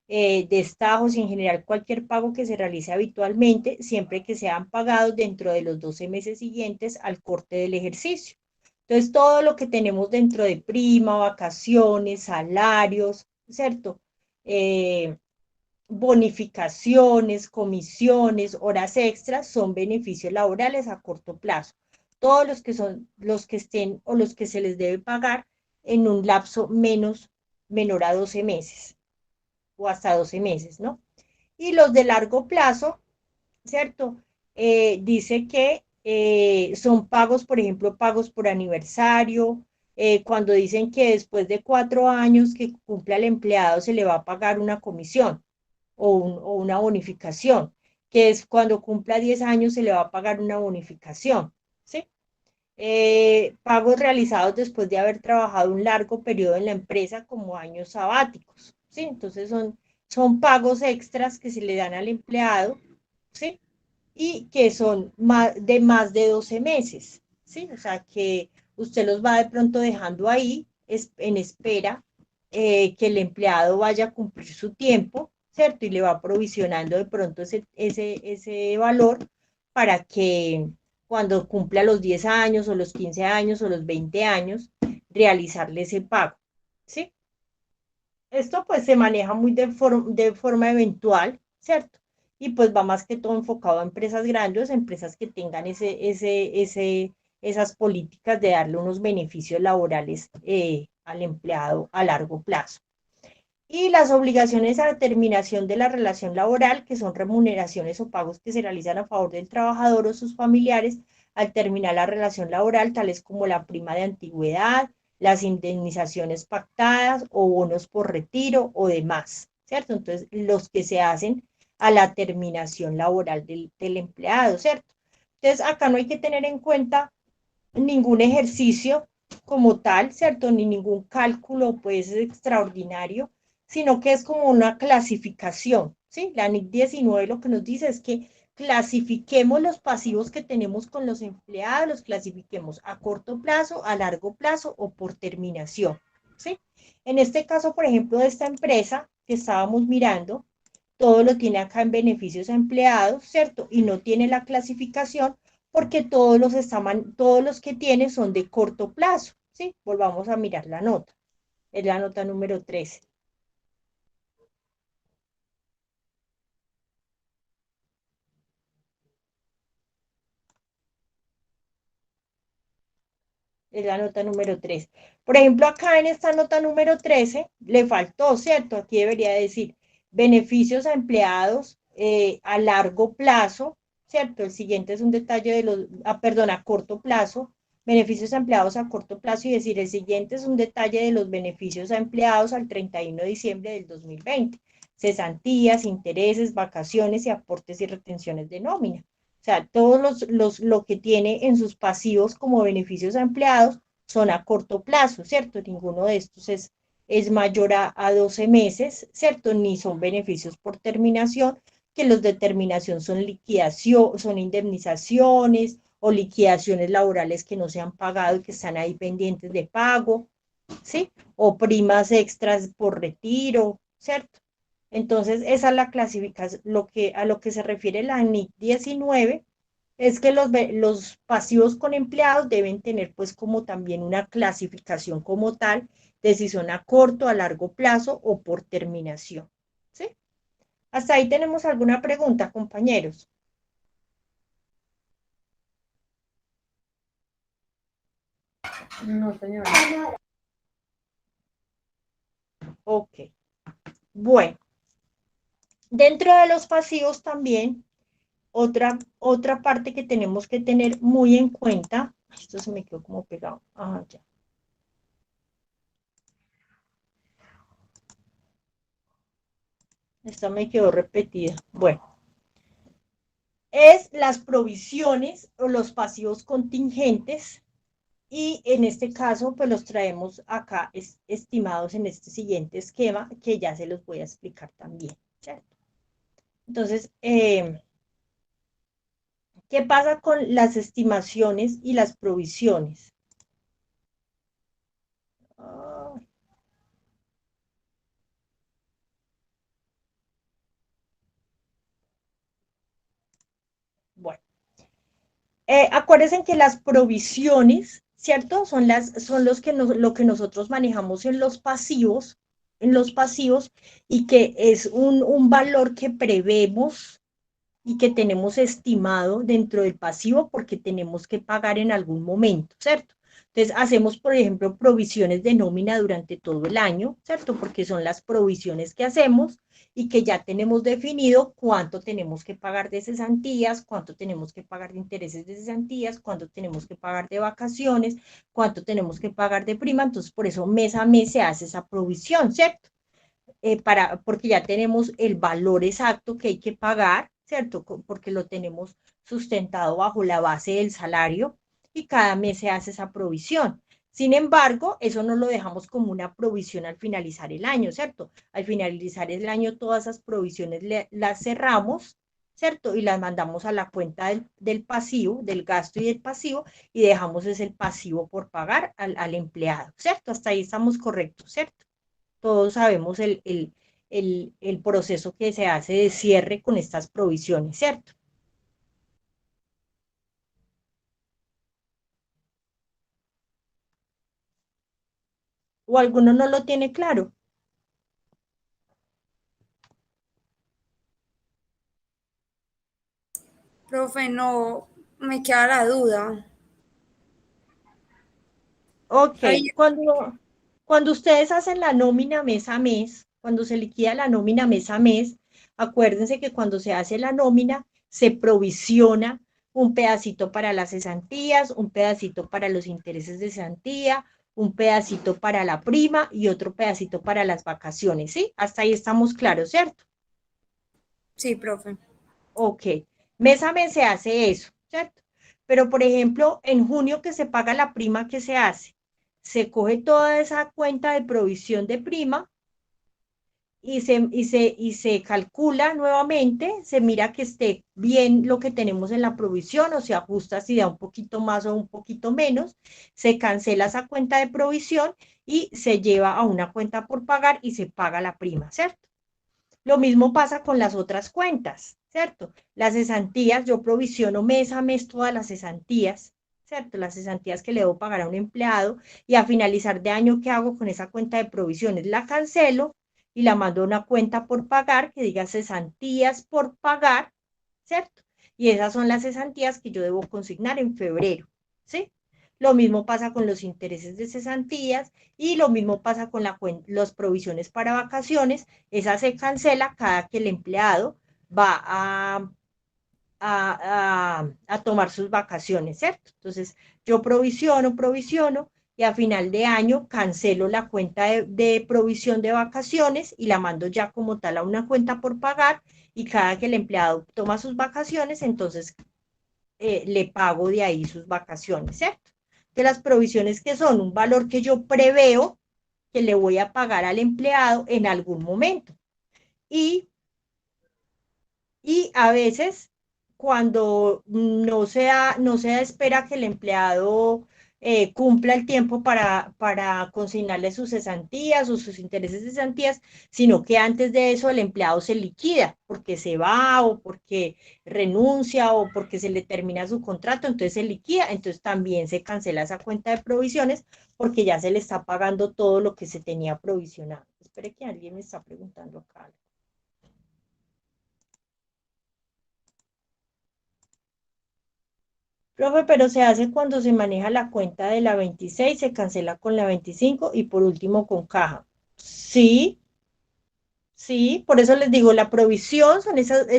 destajos y en general cualquier pago que se realice habitualmente, siempre que sean pagados dentro de los 12 meses siguientes al corte del ejercicio. Entonces, todo lo que tenemos dentro de prima, vacaciones, salarios, ¿cierto? Eh, Bonificaciones, comisiones, horas extras, son beneficios laborales a corto plazo. Todos los que son, los que estén o los que se les debe pagar en un lapso menor a 12 meses o hasta 12 meses, ¿no? Y los de largo plazo, ¿cierto? Dice que son pagos, por ejemplo, pagos por aniversario, cuando dicen que después de 4 años que cumpla el empleado se le va a pagar una comisión o una bonificación, que es cuando cumpla 10 años se le va a pagar una bonificación, ¿sí? Pagos realizados después de haber trabajado un largo periodo en la empresa como años sabáticos, ¿sí? Entonces son pagos extras que se le dan al empleado, ¿sí? Y que son más de 12 meses, ¿sí? O sea, que usted los va de pronto dejando ahí en espera que el empleado vaya a cumplir su tiempo, ¿cierto? Y le va provisionando de pronto ese valor para que cuando cumpla los 10 años o los 15 años o los 20 años, realizarle ese pago, ¿sí? Esto pues se maneja muy de forma eventual, ¿cierto? Y pues va más que todo enfocado a empresas grandes, empresas que tengan esas políticas de darle unos beneficios laborales al empleado a largo plazo. Y las obligaciones a la terminación de la relación laboral, que son remuneraciones o pagos que se realizan a favor del trabajador o sus familiares al terminar la relación laboral, tales como la prima de antigüedad, las indemnizaciones pactadas o bonos por retiro o demás, ¿cierto? Entonces, los que se hacen a la terminación laboral del empleado, ¿cierto? Entonces, acá no hay que tener en cuenta ningún ejercicio como tal, ¿cierto? Ni ningún cálculo, pues, extraordinario, sino que es como una clasificación, ¿sí? La NIC 19 lo que nos dice es que clasifiquemos los pasivos que tenemos con los empleados, los clasifiquemos a corto plazo, a largo plazo o por terminación, ¿sí? En este caso, por ejemplo, de esta empresa que estábamos mirando, todo lo tiene acá en beneficios a empleados, ¿cierto? Y no tiene la clasificación porque todos los que tiene son de corto plazo, ¿sí? Volvamos a mirar la nota, es la nota número 13. Es la nota número 13. Por ejemplo, acá en esta nota número 13 le faltó, ¿cierto? Aquí debería decir beneficios a empleados a largo plazo, ¿cierto? El siguiente es un detalle de perdón, a corto plazo, beneficios a empleados a corto plazo y decir, el siguiente es un detalle de los beneficios a empleados al 31 de diciembre del 2020, cesantías, intereses, vacaciones y aportes y retenciones de nómina. O sea, todos lo que tiene en sus pasivos como beneficios a empleados son a corto plazo, ¿cierto? Ninguno de estos es mayor a 12 meses, ¿cierto? Ni son beneficios por terminación, que los de terminación son liquidación, son indemnizaciones o liquidaciones laborales que no se han pagado y que están ahí pendientes de pago, ¿sí? O primas extras por retiro, ¿cierto? Entonces, esa es la clasificación, a lo que se refiere la NIC 19, es que los pasivos con empleados deben tener pues como también una clasificación como tal de si son a corto, a largo plazo o por terminación, ¿sí? Hasta ahí tenemos alguna pregunta, compañeros. No, señora. Ok, bueno, dentro de los pasivos también, otra parte que tenemos que tener muy en cuenta, esto se me quedó como pegado, ya. esta me quedó repetida. Bueno, es las provisiones o los pasivos contingentes y en este caso pues los traemos acá estimados en este siguiente esquema que ya se los voy a explicar también, ¿cierto? Entonces, ¿qué pasa con las estimaciones y las provisiones? Oh, bueno. Acuérdense que las provisiones, ¿cierto? Son lo que nosotros manejamos en los pasivos, y que es un valor que prevemos y que tenemos estimado dentro del pasivo porque tenemos que pagar en algún momento, ¿cierto? Entonces, hacemos, por ejemplo, provisiones de nómina durante todo el año, ¿cierto? Porque son las provisiones que hacemos y que ya tenemos definido cuánto tenemos que pagar de cesantías, cuánto tenemos que pagar de intereses de cesantías, cuánto tenemos que pagar de vacaciones, cuánto tenemos que pagar de prima. Entonces, por eso mes a mes se hace esa provisión, ¿cierto? Porque ya tenemos el valor exacto que hay que pagar, ¿cierto? Porque lo tenemos sustentado bajo la base del salario y cada mes se hace esa provisión. Sin embargo, eso no lo dejamos como una provisión al finalizar el año, ¿cierto? Al finalizar el año, todas esas provisiones las cerramos, ¿cierto? Y las mandamos a la cuenta del pasivo, del gasto y del pasivo, y dejamos ese el pasivo por pagar al empleado, ¿cierto? Hasta ahí estamos correctos, ¿cierto? Todos sabemos el proceso que se hace de cierre con estas provisiones, ¿cierto? ¿O alguno no lo tiene claro? Profe, no me queda la duda. Ok, Ay, cuando ustedes hacen la nómina mes a mes, cuando se liquida la nómina mes a mes, acuérdense que cuando se hace la nómina, se provisiona un pedacito para las cesantías, un pedacito para los intereses de cesantía, un pedacito para la prima y otro pedacito para las vacaciones, ¿sí? Hasta ahí estamos claros, ¿cierto? sí, profe. Ok, mes a mes se hace eso, ¿cierto? Pero, por ejemplo, en junio que se paga la prima, ¿qué se hace? Se coge toda esa cuenta de provisión de prima y se calcula nuevamente, se mira que esté bien lo que tenemos en la provisión o se ajusta si da un poquito más o un poquito menos, se cancela esa cuenta de provisión y se lleva a una cuenta por pagar y se paga la prima, ¿cierto? Lo mismo pasa con las otras cuentas, ¿cierto? Las cesantías, yo provisiono mes a mes todas las cesantías, ¿cierto? Las cesantías que le debo pagar a un empleado y a finalizar de año, ¿qué hago con esa cuenta de provisiones? La cancelo y la mando a una cuenta por pagar que diga cesantías por pagar, ¿cierto? Y esas son las cesantías que yo debo consignar en febrero, ¿sí? Lo mismo pasa con los intereses de cesantías y lo mismo pasa con las provisiones para vacaciones. Esa se cancela cada que el empleado va a tomar sus vacaciones, ¿cierto? Entonces, yo provisiono y a final de año cancelo la cuenta de provisión de vacaciones y la mando ya como tal a una cuenta por pagar y cada que el empleado toma sus vacaciones, entonces le pago de ahí sus vacaciones, ¿cierto? Que las provisiones que son un valor que yo preveo que le voy a pagar al empleado en algún momento. Y, y a veces, cuando no se espera que el empleado cumpla el tiempo para consignarle sus cesantías o sus intereses de cesantías, sino que antes de eso el empleado se liquida porque se va o porque renuncia o porque se le termina su contrato, entonces se liquida, entonces también se cancela esa cuenta de provisiones porque ya se le está pagando todo lo que se tenía provisionado. Espere que alguien me está preguntando acá. Profe, pero se hace cuando se maneja la cuenta de la 26, se cancela con la 25 y por último con caja. Sí, sí, por eso les digo, la provisión son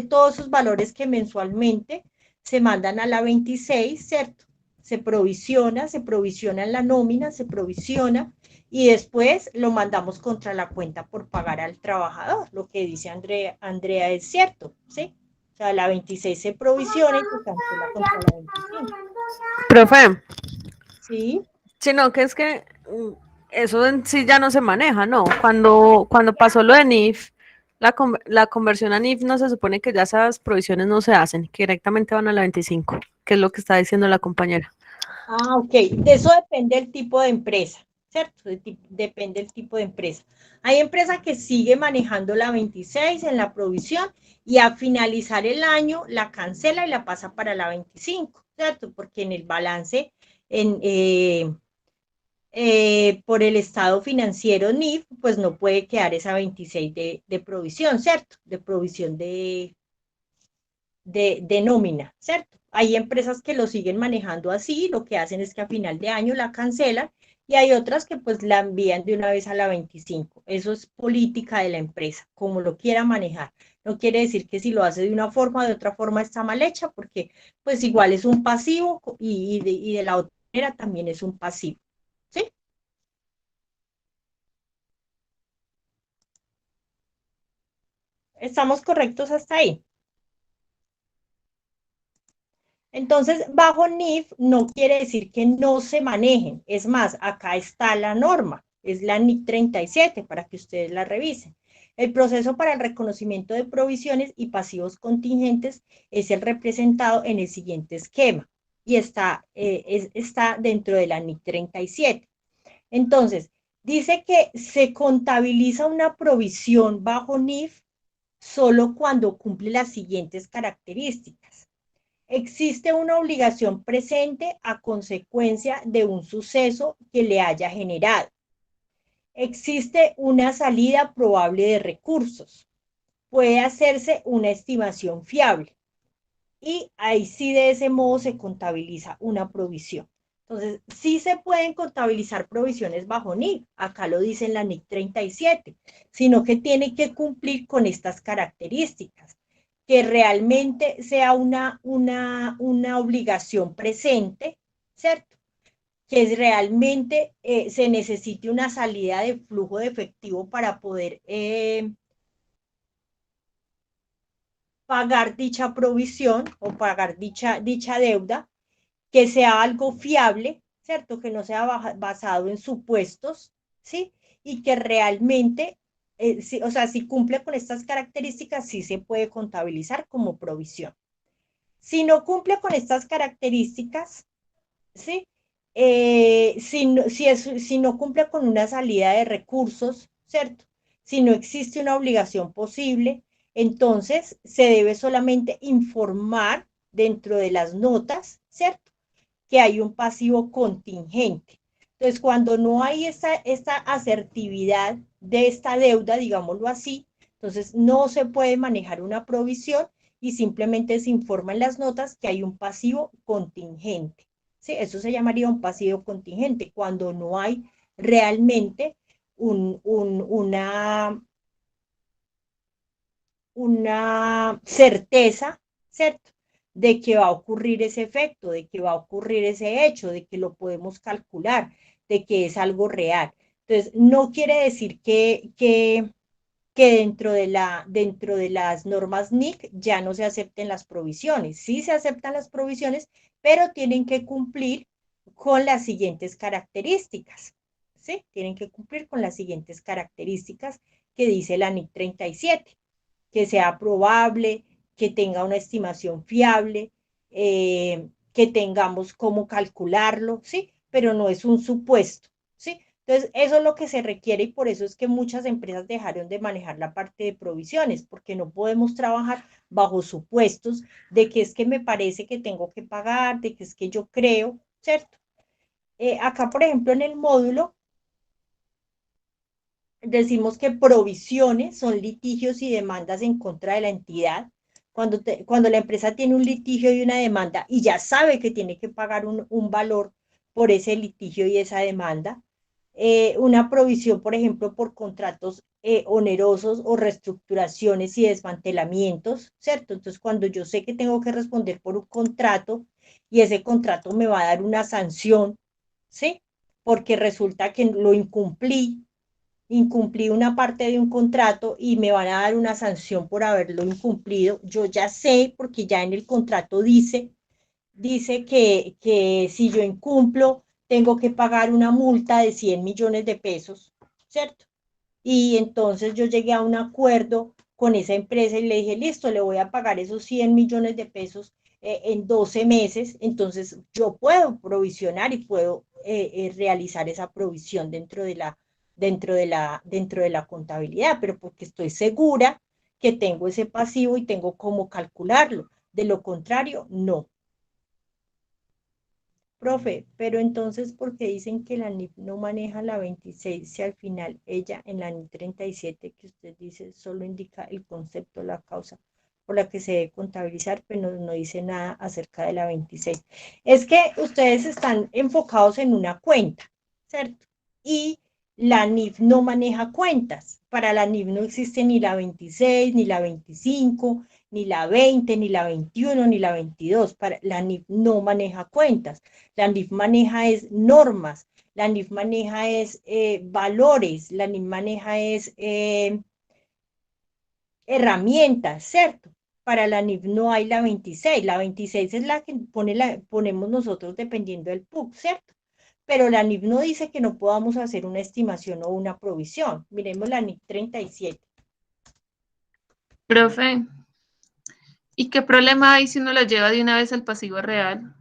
todos esos valores que mensualmente se mandan a la 26, ¿cierto? se provisiona en la nómina, se provisiona y después lo mandamos contra la cuenta por pagar al trabajador. Lo que dice Andrea es cierto, ¿sí? O sea, la 26 se provisiona y se cancela contra la 25. Profe, ¿Sí? sino que es que eso en sí ya no se maneja, ¿no? Cuando pasó lo de NIF, la conversión a NIF no se supone que ya esas provisiones no se hacen, que directamente van a la 25, que es lo que está diciendo la compañera. Ah, ok. De eso depende el tipo de empresa, ¿cierto? Depende el tipo de empresa. Hay empresas que siguen manejando la 26 en la provisión y a finalizar el año la cancela y la pasa para la 25, ¿cierto? Porque en el balance, por el estado financiero NIF, pues no puede quedar esa 26 de provisión, ¿cierto? De provisión de nómina, ¿cierto? Hay empresas que lo siguen manejando así, lo que hacen es que a final de año la cancelan y hay otras que pues la envían de una vez a la 25. Eso es política de la empresa, como lo quiera manejar. No quiere decir que si lo hace de una forma o de otra forma está mal hecha, porque pues igual es un pasivo y de la otra manera también es un pasivo, ¿sí? ¿Estamos correctos hasta ahí? Entonces, bajo NIF no quiere decir que no se manejen. Es más, acá está la norma, es la NIF 37 para que ustedes la revisen. El proceso para el reconocimiento de provisiones y pasivos contingentes es el representado en el siguiente esquema y está dentro de la NIF 37. Entonces, dice que se contabiliza una provisión bajo NIF solo cuando cumple las siguientes características. Existe una obligación presente a consecuencia de un suceso que le haya generado. Existe una salida probable de recursos. Puede hacerse una estimación fiable. Y ahí sí de ese modo se contabiliza una provisión. Entonces, sí se pueden contabilizar provisiones bajo NIC, acá lo dice en la NIC 37, sino que tiene que cumplir con estas características, que realmente sea una obligación presente, ¿cierto? Que realmente se necesite una salida de flujo de efectivo para poder pagar dicha provisión o pagar dicha deuda, que sea algo fiable, ¿cierto? Que no sea basado en supuestos, ¿sí? Y que realmente, sí, o sea, si cumple con estas características, sí se puede contabilizar como provisión. Si no cumple con estas características, ¿sí? Si no cumple con una salida de recursos, ¿cierto? Si no existe una obligación posible, entonces se debe solamente informar dentro de las notas, ¿cierto? Que hay un pasivo contingente. Entonces, cuando no hay esta asertividad de esta deuda, digámoslo así, entonces no se puede manejar una provisión y simplemente se informa en las notas que hay un pasivo contingente. ¿Sí? Eso se llamaría un pasivo contingente, cuando no hay realmente una certeza, ¿cierto? De que va a ocurrir ese efecto, de que va a ocurrir ese hecho, de que lo podemos calcular, de que es algo real. Entonces, no quiere decir que dentro de las normas NIC ya no se acepten las provisiones. Sí se aceptan las provisiones, pero tienen que cumplir con las siguientes características. ¿Sí? Tienen que cumplir con las siguientes características que dice la NIC 37, que sea probable, que tenga una estimación fiable, que tengamos cómo calcularlo, ¿sí? Pero no es un supuesto, ¿sí? Entonces, eso es lo que se requiere y por eso es que muchas empresas dejaron de manejar la parte de provisiones, porque no podemos trabajar bajo supuestos de que es que me parece que tengo que pagar, de que es que yo creo, ¿cierto? Acá, por ejemplo, en el módulo, decimos que provisiones son litigios y demandas en contra de la entidad. Cuando la empresa tiene un litigio y una demanda y ya sabe que tiene que pagar un valor por ese litigio y esa demanda. Una provisión, por ejemplo, por contratos onerosos o reestructuraciones y desmantelamientos, ¿cierto? Entonces, cuando yo sé que tengo que responder por un contrato y ese contrato me va a dar una sanción, ¿sí? Porque resulta que lo incumplí una parte de un contrato y me van a dar una sanción por haberlo incumplido. Yo ya sé, porque ya en el contrato dice que si yo incumplo, tengo que pagar una multa de 100 millones de pesos, ¿cierto? Y entonces yo llegué a un acuerdo con esa empresa y le dije, listo, le voy a pagar esos 100 millones de pesos en 12 meses, entonces yo puedo provisionar y puedo realizar esa provisión dentro de la contabilidad, pero porque estoy segura que tengo ese pasivo y tengo cómo calcularlo. De lo contrario, no. Profe, pero entonces, ¿por qué dicen que la NIF no maneja la 26 si al final ella en la NIF 37 que usted dice solo indica el concepto, la causa por la que se debe contabilizar, pero no dice nada acerca de la 26? Es que ustedes están enfocados en una cuenta, ¿cierto? Y la NIF no maneja cuentas. Para la NIF no existe ni la 26, ni la 25, ni la 20, ni la 21, ni la 22. La NIF no maneja cuentas. La NIF maneja es normas, la NIF maneja es valores, la NIF maneja es herramientas, ¿cierto? Para la NIF no hay la 26 es la que ponemos nosotros dependiendo del PUC, ¿cierto? Pero la NIF no dice que no podamos hacer una estimación o una provisión. Miremos la NIF 37. Profe, ¿y qué problema hay si uno la lleva de una vez al pasivo real?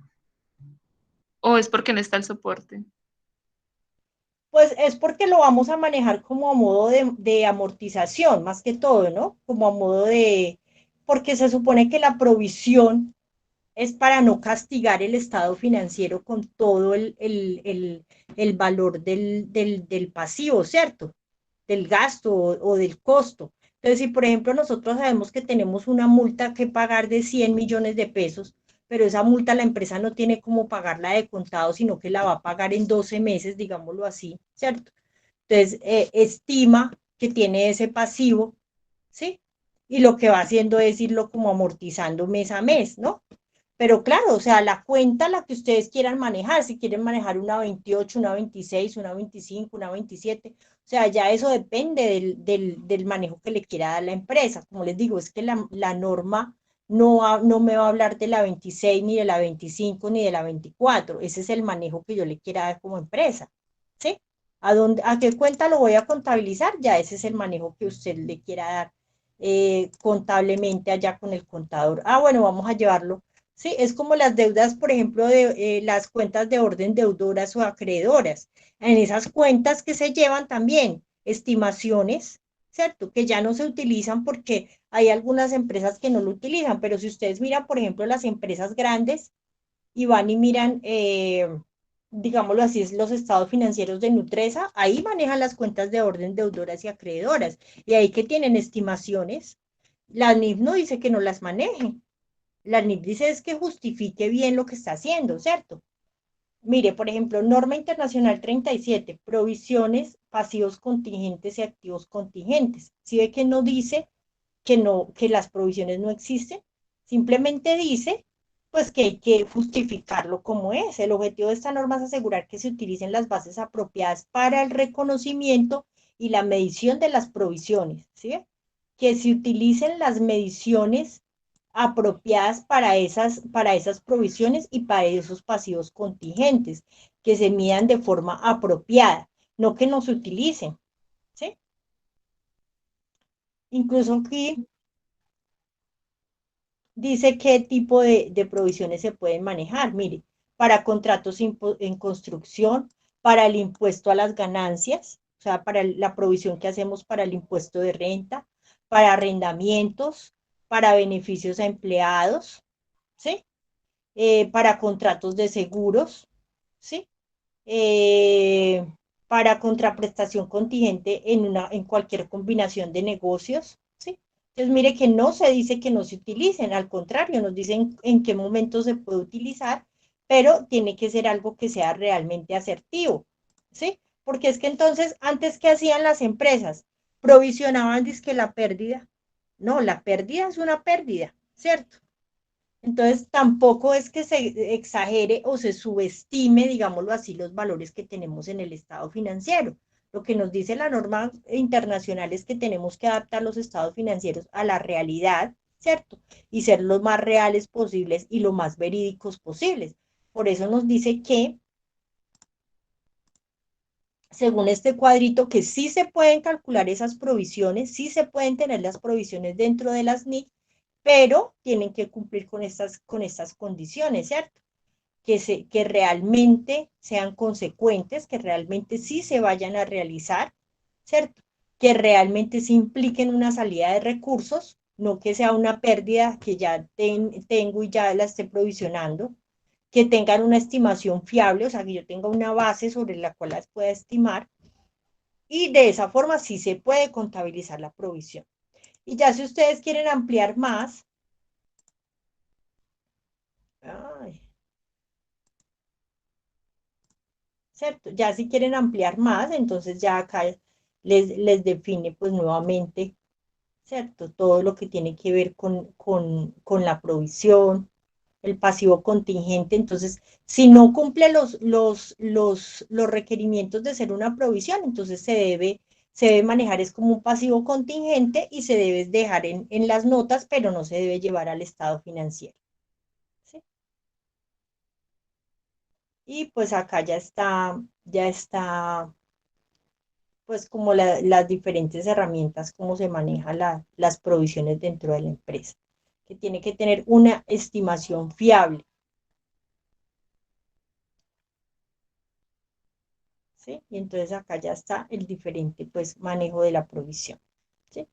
¿O es porque no está el soporte? Pues es porque lo vamos a manejar como a modo de amortización, más que todo, ¿no? Como a modo porque se supone que la provisión es para no castigar el estado financiero con todo el valor del pasivo, ¿cierto? Del gasto o del costo. Entonces, si por ejemplo nosotros sabemos que tenemos una multa que pagar de 100 millones de pesos, pero esa multa la empresa no tiene cómo pagarla de contado, sino que la va a pagar en 12 meses, digámoslo así, ¿cierto? Entonces, estima que tiene ese pasivo, ¿sí? Y lo que va haciendo es irlo como amortizando mes a mes, ¿no? Pero claro, o sea, la cuenta la que ustedes quieran manejar, si quieren manejar una 28, una 26, una 25, una 27, o sea, ya eso depende del manejo que le quiera dar la empresa. Como les digo, es que la norma no me va a hablar de la 26, ni de la 25, ni de la 24. Ese es el manejo que yo le quiera dar como empresa, ¿sí? ¿A qué cuenta lo voy a contabilizar? Ya ese es el manejo que usted le quiera dar contablemente allá con el contador. Ah, bueno, vamos a llevarlo. Sí, es como las deudas, por ejemplo, de las cuentas de orden deudoras o acreedoras. En esas cuentas que se llevan también estimaciones, ¿cierto? Que ya no se utilizan porque hay algunas empresas que no lo utilizan, pero si ustedes miran, por ejemplo, las empresas grandes y van y miran, digámoslo así, es los estados financieros de Nutresa, ahí manejan las cuentas de orden deudoras y acreedoras, y ahí que tienen estimaciones. La NIF no dice que no las maneje. La NIF dice es que justifique bien lo que está haciendo, ¿cierto? Mire, por ejemplo, norma internacional 37, provisiones, pasivos contingentes y activos contingentes. ¿Sí ve que no dice que las provisiones no existen? Simplemente dice, pues que hay que justificarlo como es. El objetivo de esta norma es asegurar que se utilicen las bases apropiadas para el reconocimiento y la medición de las provisiones, ¿sí? Que se utilicen las mediciones apropiadas para esas provisiones y para esos pasivos contingentes, que se midan de forma apropiada, no que no se utilicen, ¿sí? Incluso aquí dice qué tipo de provisiones se pueden manejar. Mire, para contratos en construcción, para el impuesto a las ganancias, o sea, para la provisión que hacemos para el impuesto de renta, para arrendamientos, para beneficios a empleados, ¿sí? Para contratos de seguros, ¿sí? Eh, para contraprestación contingente en cualquier combinación de negocios, ¿sí? Entonces, mire que no se dice que no se utilicen, al contrario, nos dicen en qué momento se puede utilizar, pero tiene que ser algo que sea realmente asertivo, ¿sí? Porque es que entonces, antes, ¿qué hacían las empresas? Provisionaban, dizque la pérdida. No, la pérdida es una pérdida, ¿cierto? Entonces, tampoco es que se exagere o se subestime, digámoslo así, los valores que tenemos en el estado financiero. Lo que nos dice la norma internacional es que tenemos que adaptar los estados financieros a la realidad, ¿cierto? Y ser lo más reales posibles y lo más verídicos posibles. Por eso nos dice que, según este cuadrito, que sí se pueden calcular esas provisiones, sí se pueden tener las provisiones dentro de las NIC, pero tienen que cumplir con estas condiciones, ¿cierto? Que realmente sean consecuentes, que realmente sí se vayan a realizar, ¿cierto? Que realmente sí impliquen una salida de recursos, no que sea una pérdida que ya tengo y ya la esté provisionando, que tengan una estimación fiable, o sea, que yo tenga una base sobre la cual las pueda estimar, y de esa forma sí se puede contabilizar la provisión. Y ya si ustedes quieren ampliar más, ay, ¿cierto? Ya si quieren ampliar más, entonces ya acá les define pues nuevamente, ¿cierto? Todo lo que tiene que ver con la provisión, el pasivo contingente. Entonces, si no cumple los requerimientos de ser una provisión, entonces se debe manejar es como un pasivo contingente y se debe dejar en las notas, pero no se debe llevar al estado financiero, ¿sí? Y pues acá ya está pues como las diferentes herramientas, cómo se manejan las provisiones dentro de la empresa, que tiene que tener una estimación fiable, ¿sí? Y entonces acá ya está el diferente pues manejo de la provisión, ¿sí?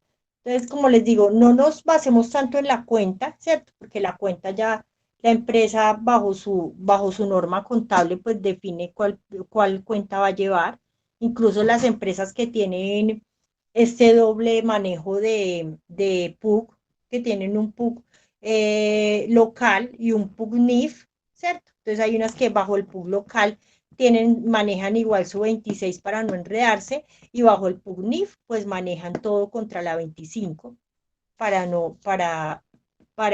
Entonces, como les digo, no nos basemos tanto en la cuenta, ¿cierto? Porque la cuenta ya, la empresa bajo su norma contable, pues define cuál cuenta va a llevar. Incluso las empresas que tienen este doble manejo de PUC, que tienen un PUC local y un PUC NIF, ¿cierto? Entonces hay unas que bajo el PUC local manejan igual su 26 para no enredarse, y bajo el PUGNIF pues manejan todo contra la 25 para no, para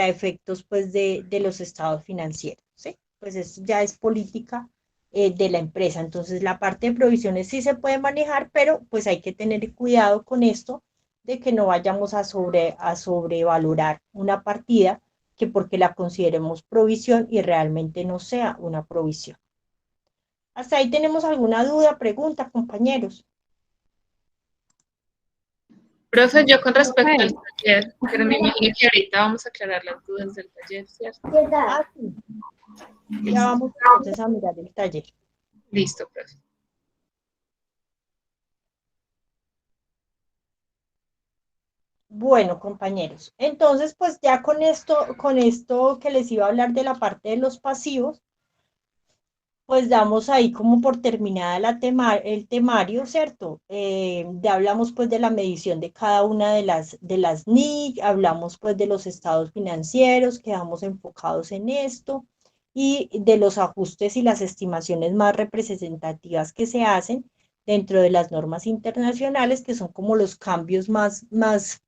efectos pues de los estados financieros, ¿sí? Pues eso ya es política de la empresa. Entonces la parte de provisiones sí se puede manejar, pero pues hay que tener cuidado con esto de que no vayamos a sobrevalorar una partida que porque la consideremos provisión y realmente no sea una provisión. ¿Hasta ahí tenemos alguna duda, pregunta, compañeros? Profe, yo con respecto al Profe, taller, pero me imagino que ahorita vamos a aclarar las dudas del taller, ¿cierto? Ah, sí. Ya Listo, vamos entonces a mirar el taller. listo, profe. Bueno, compañeros, entonces pues ya con esto que les iba a hablar de la parte de los pasivos, pues damos ahí como por terminada el temario, ¿cierto? Ya hablamos pues de la medición de cada una de las NIC, hablamos pues de los estados financieros, quedamos enfocados en esto, y de los ajustes y las estimaciones más representativas que se hacen dentro de las normas internacionales, que son como los cambios más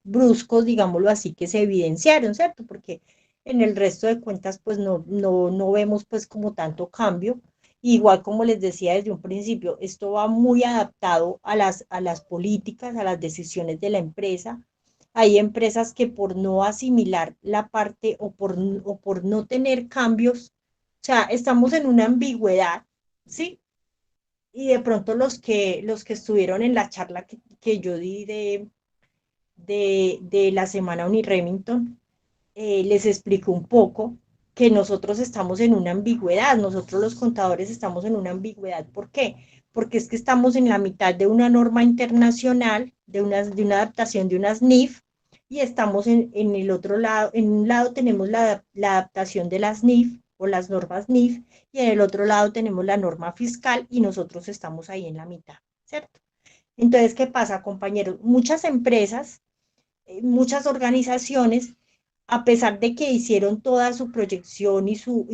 bruscos, digámoslo así, que se evidenciaron, ¿cierto? Porque en el resto de cuentas pues no vemos pues como tanto cambio. Igual como les decía desde un principio, esto va muy adaptado a las políticas, a las decisiones de la empresa. Hay empresas que por no asimilar la parte o por no tener cambios, o sea, estamos en una ambigüedad, ¿sí? Y de pronto los que estuvieron en la charla que yo di de la semana Uniremington, les explico un poco que nosotros estamos en una ambigüedad, nosotros los contadores estamos en una ambigüedad. ¿Por qué? Porque es que estamos en la mitad de una norma internacional, de una adaptación de unas NIF, y estamos en el otro lado, en un lado tenemos la adaptación de las NIF o las normas NIF, y en el otro lado tenemos la norma fiscal, y nosotros estamos ahí en la mitad, ¿cierto? Entonces, ¿qué pasa, compañeros? Muchas empresas, muchas organizaciones, a pesar de que hicieron toda su proyección y su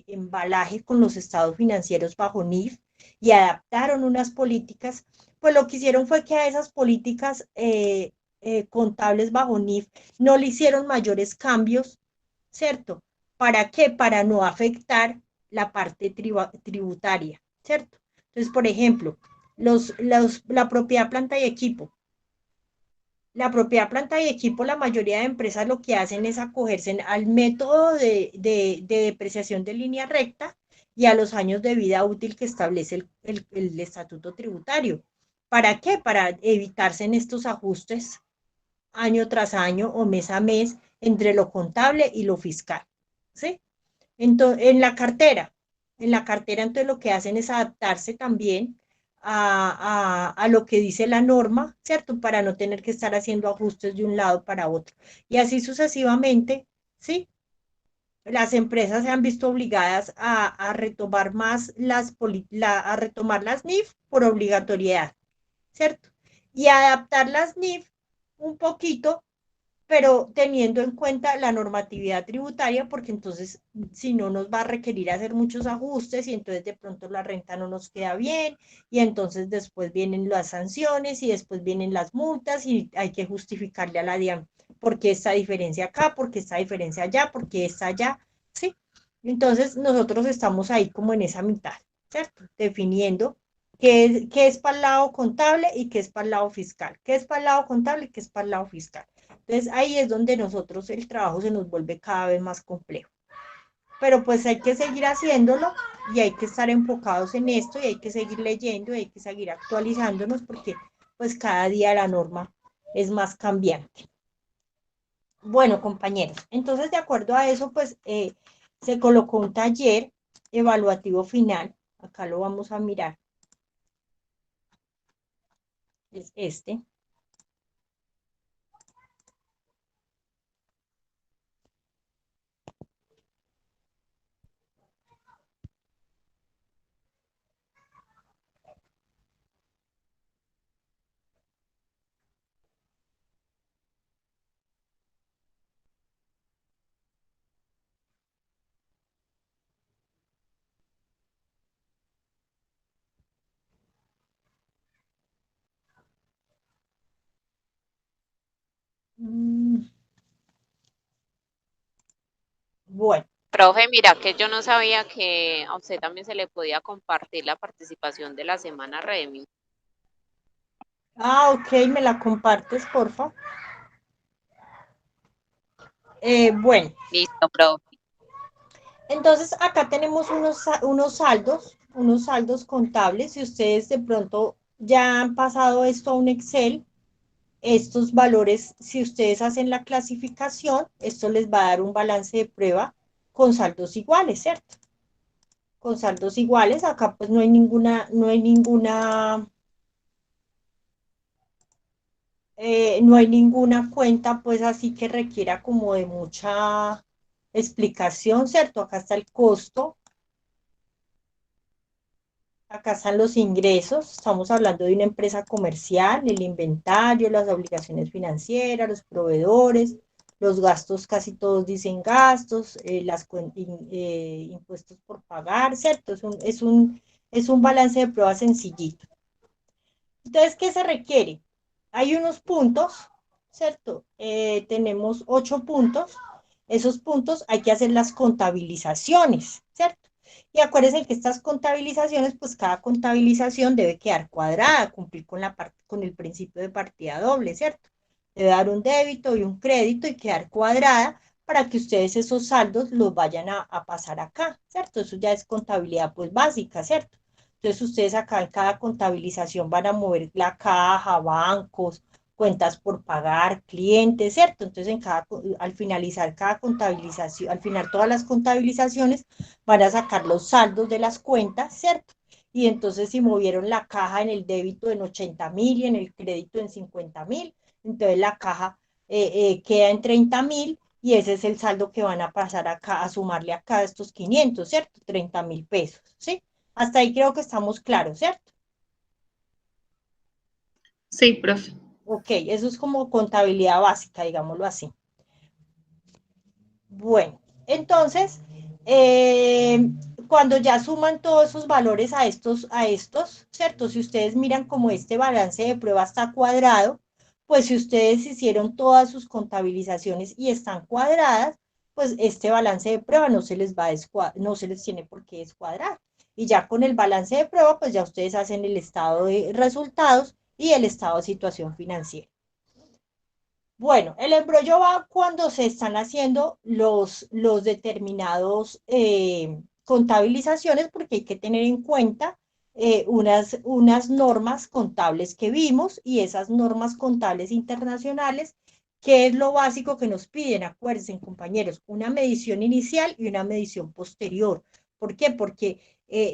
embalaje con los estados financieros bajo NIF y adaptaron unas políticas, pues lo que hicieron fue que a esas políticas contables bajo NIF no le hicieron mayores cambios ¿cierto? ¿Para qué? Para no afectar la parte tributaria, ¿cierto? Entonces, por ejemplo, la propiedad, planta y equipo. La propiedad, planta y equipo, la mayoría de empresas lo que hacen es acogerse al método de depreciación de línea recta y a los años de vida útil que establece el estatuto tributario. ¿Para qué? Para evitarse en estos ajustes año tras año o mes a mes entre lo contable y lo fiscal, ¿sí? Entonces, en la cartera entonces lo que hacen es adaptarse también a lo que dice la norma, ¿cierto? Para no tener que estar haciendo ajustes de un lado para otro. Y así sucesivamente, ¿sí? Las empresas se han visto obligadas a retomar más a retomar las NIF por obligatoriedad, ¿cierto? Y adaptar las NIF un poquito, pero teniendo en cuenta la normatividad tributaria, porque entonces si no nos va a requerir hacer muchos ajustes y entonces de pronto la renta no nos queda bien y entonces después vienen las sanciones y después vienen las multas y hay que justificarle a la DIAN por qué esta diferencia acá, por qué esta diferencia allá, por qué esta allá, ¿sí? Entonces nosotros estamos ahí como en esa mitad, ¿cierto? Definiendo qué es para el lado contable y qué es para el lado fiscal, qué es para el lado contable y qué es para el lado fiscal. Entonces ahí es donde nosotros el trabajo se nos vuelve cada vez más complejo. Pero pues hay que seguir haciéndolo y hay que estar enfocados en esto y hay que seguir leyendo y hay que seguir actualizándonos porque pues cada día la norma es más cambiante. Bueno, compañeros, entonces de acuerdo a eso pues se colocó un taller evaluativo final. Acá lo vamos a mirar. Es este. Bueno. Profe, mira que yo no sabía que a usted también se le podía compartir la participación de la semana Remi. Ah, ok, me la compartes, porfa. Bueno. Listo, profe. Entonces, acá tenemos unos saldos contables. Si ustedes de pronto ya han pasado esto a un Excel, estos valores, si ustedes hacen la clasificación, esto les va a dar un balance de prueba con saldos iguales, ¿cierto? Con saldos iguales, acá pues no hay ninguna cuenta pues así que requiera como de mucha explicación, ¿cierto? Acá está el costo. Acá están los ingresos, estamos hablando de una empresa comercial, el inventario, las obligaciones financieras, los proveedores, los gastos, casi todos dicen gastos, impuestos por pagar, ¿cierto? Es un balance de prueba sencillito. Entonces, ¿qué se requiere? Hay unos puntos, ¿cierto? Tenemos 8 puntos. Esos puntos hay que hacer las contabilizaciones, ¿cierto? Y acuérdense que estas contabilizaciones, pues cada contabilización debe quedar cuadrada, cumplir con el principio de partida doble, ¿cierto? Debe dar un débito y un crédito y quedar cuadrada para que ustedes esos saldos los vayan a pasar acá, ¿cierto? Eso ya es contabilidad pues básica, ¿cierto? Entonces ustedes acá en cada contabilización van a mover la caja, bancos, cuentas por pagar, clientes, ¿cierto? Entonces al finalizar cada contabilización, al final todas las contabilizaciones van a sacar los saldos de las cuentas, ¿cierto? Y entonces si movieron la caja en el débito en 80.000 y en el crédito en 50.000, entonces la caja queda en 30.000 y ese es el saldo que van a pasar acá, a sumarle acá estos 500, ¿cierto? 30.000 pesos, ¿sí? Hasta ahí creo que estamos claros, ¿cierto? Sí, profe. Ok, eso es como contabilidad básica, digámoslo así. Bueno, entonces, cuando ya suman todos esos valores a estos, ¿cierto? Si ustedes miran como este balance de prueba está cuadrado, pues si ustedes hicieron todas sus contabilizaciones y están cuadradas, pues este balance de prueba no se les va a no se les tiene por qué descuadrar. Y ya con el balance de prueba, pues ya ustedes hacen el estado de resultados y el estado de situación financiera. Bueno, el embrollo va cuando se están haciendo los determinados contabilizaciones, porque hay que tener en cuenta unas normas contables que vimos y esas normas contables internacionales, que es lo básico que nos piden. Acuérdense, compañeros, una medición inicial y una medición posterior. ¿Por qué? Porque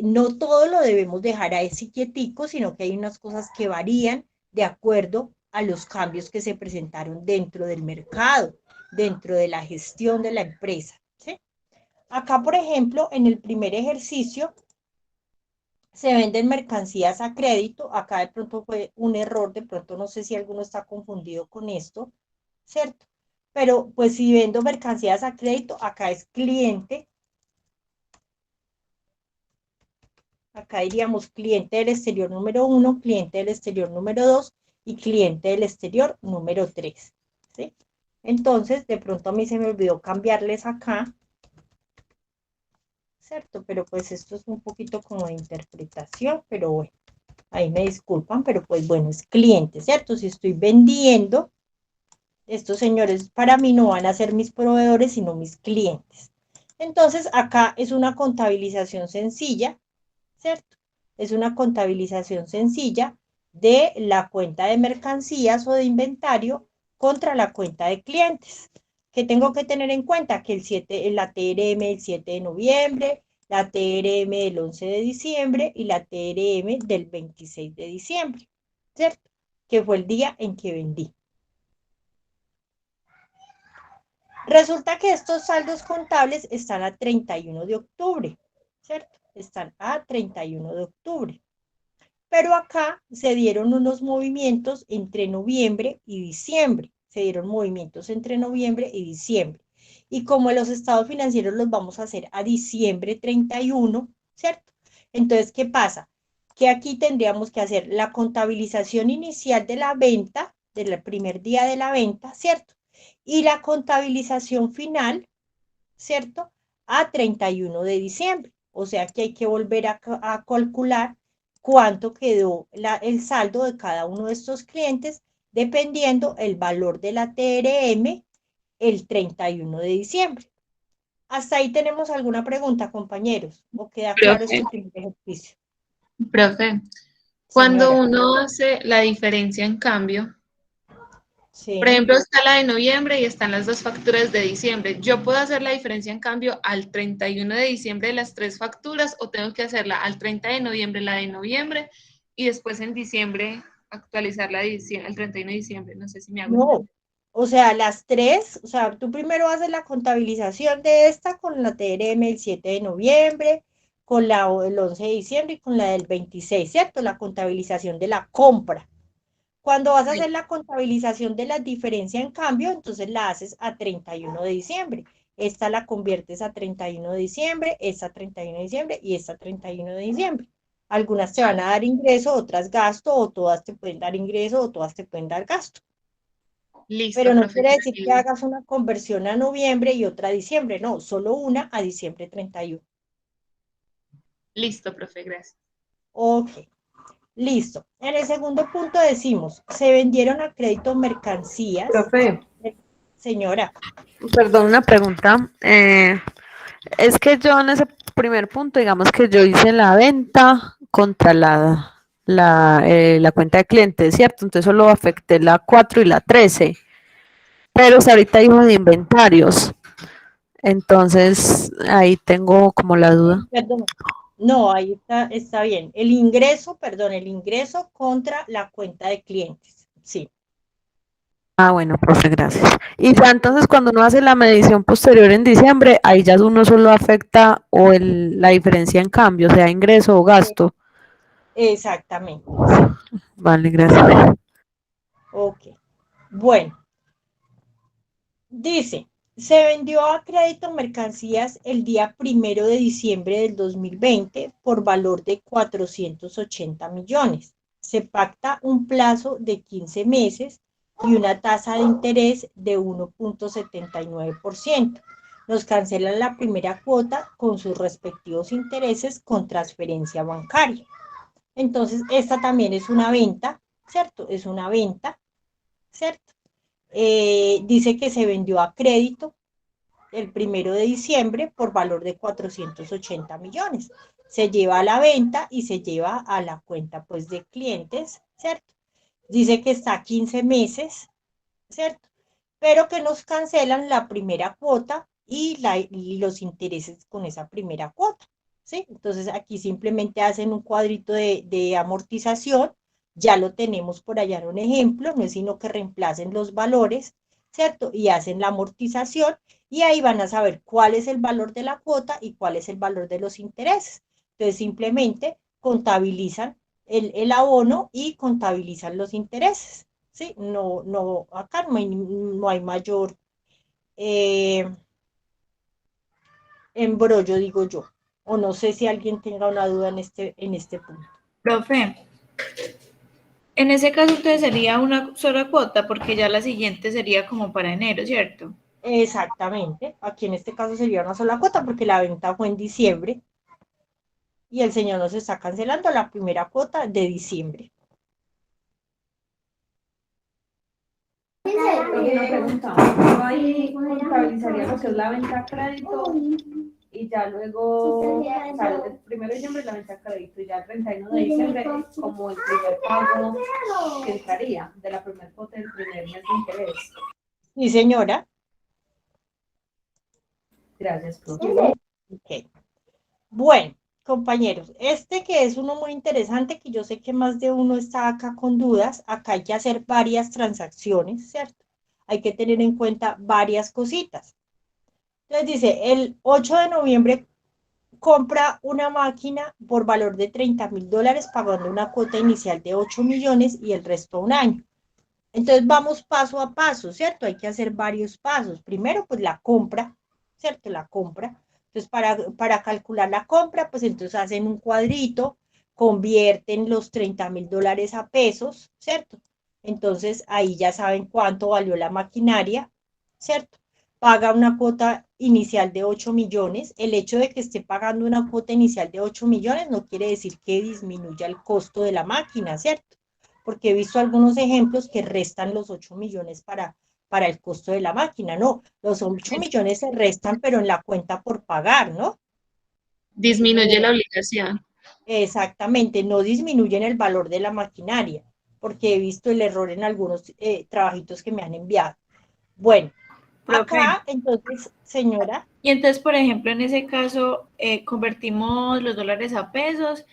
no todo lo debemos dejar a ese quietico, sino que hay unas cosas que varían de acuerdo a los cambios que se presentaron dentro del mercado, dentro de la gestión de la empresa. ¿Sí? Acá, por ejemplo, en el primer ejercicio, se venden mercancías a crédito. Acá de pronto fue un error, de pronto no sé si alguno está confundido con esto, ¿cierto? Pero pues si vendo mercancías a crédito, acá es cliente. Acá diríamos cliente del exterior número 1, cliente del exterior número 2 y cliente del exterior número 3. ¿Sí? Entonces, de pronto a mí se me olvidó cambiarles acá, ¿cierto? Pero pues esto es un poquito como de interpretación, pero bueno, ahí me disculpan, pero pues bueno, es cliente, ¿cierto? Si estoy vendiendo, estos señores para mí no van a ser mis proveedores, sino mis clientes. Entonces, acá es una contabilización sencilla, ¿cierto? Es una contabilización sencilla de la cuenta de mercancías o de inventario contra la cuenta de clientes. ¿Qué tengo que tener en cuenta? Que la TRM del 7 de noviembre, la TRM del 11 de diciembre y la TRM del 26 de diciembre, ¿cierto? Que fue el día en que vendí. Resulta que estos saldos contables están a 31 de octubre, ¿cierto? Están a 31 de octubre. Pero acá se dieron unos movimientos entre noviembre y diciembre. Se dieron movimientos entre noviembre y diciembre. Y como los estados financieros los vamos a hacer a diciembre 31, ¿cierto? Entonces, ¿qué pasa? Que aquí tendríamos que hacer la contabilización inicial de la venta, del primer día de la venta, ¿cierto? Y la contabilización final, ¿cierto? A 31 de diciembre. O sea que hay que volver a calcular cuánto quedó el saldo de cada uno de estos clientes, dependiendo el valor de la TRM el 31 de diciembre. ¿Hasta ahí tenemos alguna pregunta, compañeros? ¿O queda claro este primer ejercicio? Profe, cuando Señora. uno hace la diferencia en cambio, Sí. por ejemplo, está la de noviembre y están las dos facturas de diciembre. ¿Yo puedo hacer la diferencia en cambio al 31 de diciembre de las tres facturas o tengo que hacerla al 30 de noviembre la de noviembre y después en diciembre actualizarla al 31 de diciembre? No sé si me hago No, entender. o sea, las tres, o sea, tú primero haces la contabilización de esta con la TRM el 7 de noviembre, con el 11 de diciembre y con la del 26, ¿cierto? La contabilización de la compra. Cuando vas a hacer la contabilización de la diferencia en cambio, entonces la haces a 31 de diciembre. Esta la conviertes a 31 de diciembre, esta a 31 de diciembre y esta a 31 de diciembre. Algunas te van a dar ingreso, otras gasto, o todas te pueden dar ingreso, o todas te pueden dar gasto. Listo, Pero no profe. quiere decir que hagas una conversión a noviembre y otra a diciembre, no, solo una a diciembre 31. Listo, profe, gracias. Ok, listo. En el segundo punto decimos, se vendieron a crédito mercancías. Profe, Señora. Perdón, una pregunta. Es que yo en ese primer punto, digamos que yo hice la venta contra la cuenta de clientes, ¿cierto? Entonces solo afecté la 4 y la 13, pero ahorita dijo de inventarios. Entonces ahí tengo como la duda. Perdón. No, ahí está bien. El ingreso, perdón, el ingreso contra la cuenta de clientes. Sí. Ah, bueno, profe, gracias. Y ya entonces cuando uno hace la medición posterior en diciembre, ahí ya uno solo afecta o la diferencia en cambio, sea ingreso o gasto. Exactamente. Sí. Vale, gracias. Ok. Bueno, dice, se vendió a crédito mercancías el día 1 de diciembre del 2020 por valor de 480 millones. Se pacta un plazo de 15 meses y una tasa de interés de 1.79%. nos cancelan la primera cuota con sus respectivos intereses con transferencia bancaria. Entonces, esta también es una venta, ¿cierto? Es una venta, ¿cierto? Dice que se vendió a crédito el 1 de diciembre por valor de 480 millones. Se lleva a la venta y se lleva a la cuenta pues de clientes, ¿cierto? Dice que está 15 meses, ¿cierto? Pero que nos cancelan la primera cuota y los intereses con esa primera cuota, ¿sí? Entonces aquí simplemente hacen un cuadrito de amortización, ya lo tenemos por allá en un ejemplo, no es sino que reemplacen los valores, ¿cierto? Y hacen la amortización y ahí van a saber cuál es el valor de la cuota y cuál es el valor de los intereses. Entonces simplemente contabilizan el abono y contabilizan los intereses. Sí, no, acá no hay mayor embrollo, digo yo. O no sé si alguien tenga una duda en este punto. Profe, en ese caso entonces sería una sola cuota porque ya la siguiente sería como para enero, ¿cierto? Exactamente. Aquí en este caso sería una sola cuota porque la venta fue en diciembre y el señor nos está cancelando la primera cuota de diciembre. Una pregunta, yo ahí contabilizaría lo que es la venta a crédito y ya luego, o sea, el 1 de diciembre la venta a crédito y ya el 31 de diciembre como el primer pago que entraría de la primera cuota del primer mes de interés. Sí, señora. Gracias, profe. Ok. Bueno, compañeros, este que es uno muy interesante, que yo sé que más de uno está acá con dudas, acá hay que hacer varias transacciones, ¿cierto? Hay que tener en cuenta varias cositas. Entonces dice, el 8 de noviembre compra una máquina por valor de $30,000 pagando una cuota inicial de 8 millones y el resto a un año. Entonces vamos paso a paso, ¿cierto? Hay que hacer varios pasos. Primero, pues la compra, ¿cierto? La compra. Entonces, para calcular la compra, pues entonces hacen un cuadrito, convierten los $30,000 a pesos, ¿cierto? Entonces, ahí ya saben cuánto valió la maquinaria, ¿cierto? Paga una cuota inicial de 8 millones. El hecho de que esté pagando una cuota inicial de 8 millones no quiere decir que disminuya el costo de la máquina, ¿cierto? Porque he visto algunos ejemplos que restan los 8 millones para el costo de la máquina. No, los 8 millones se restan, pero en la cuenta por pagar, ¿no? Disminuye la obligación. Exactamente, no disminuyen el valor de la maquinaria, porque he visto el error en algunos trabajitos que me han enviado. Bueno, Profe. acá, entonces, señora. Y entonces, por ejemplo, en ese caso, convertimos los dólares a pesos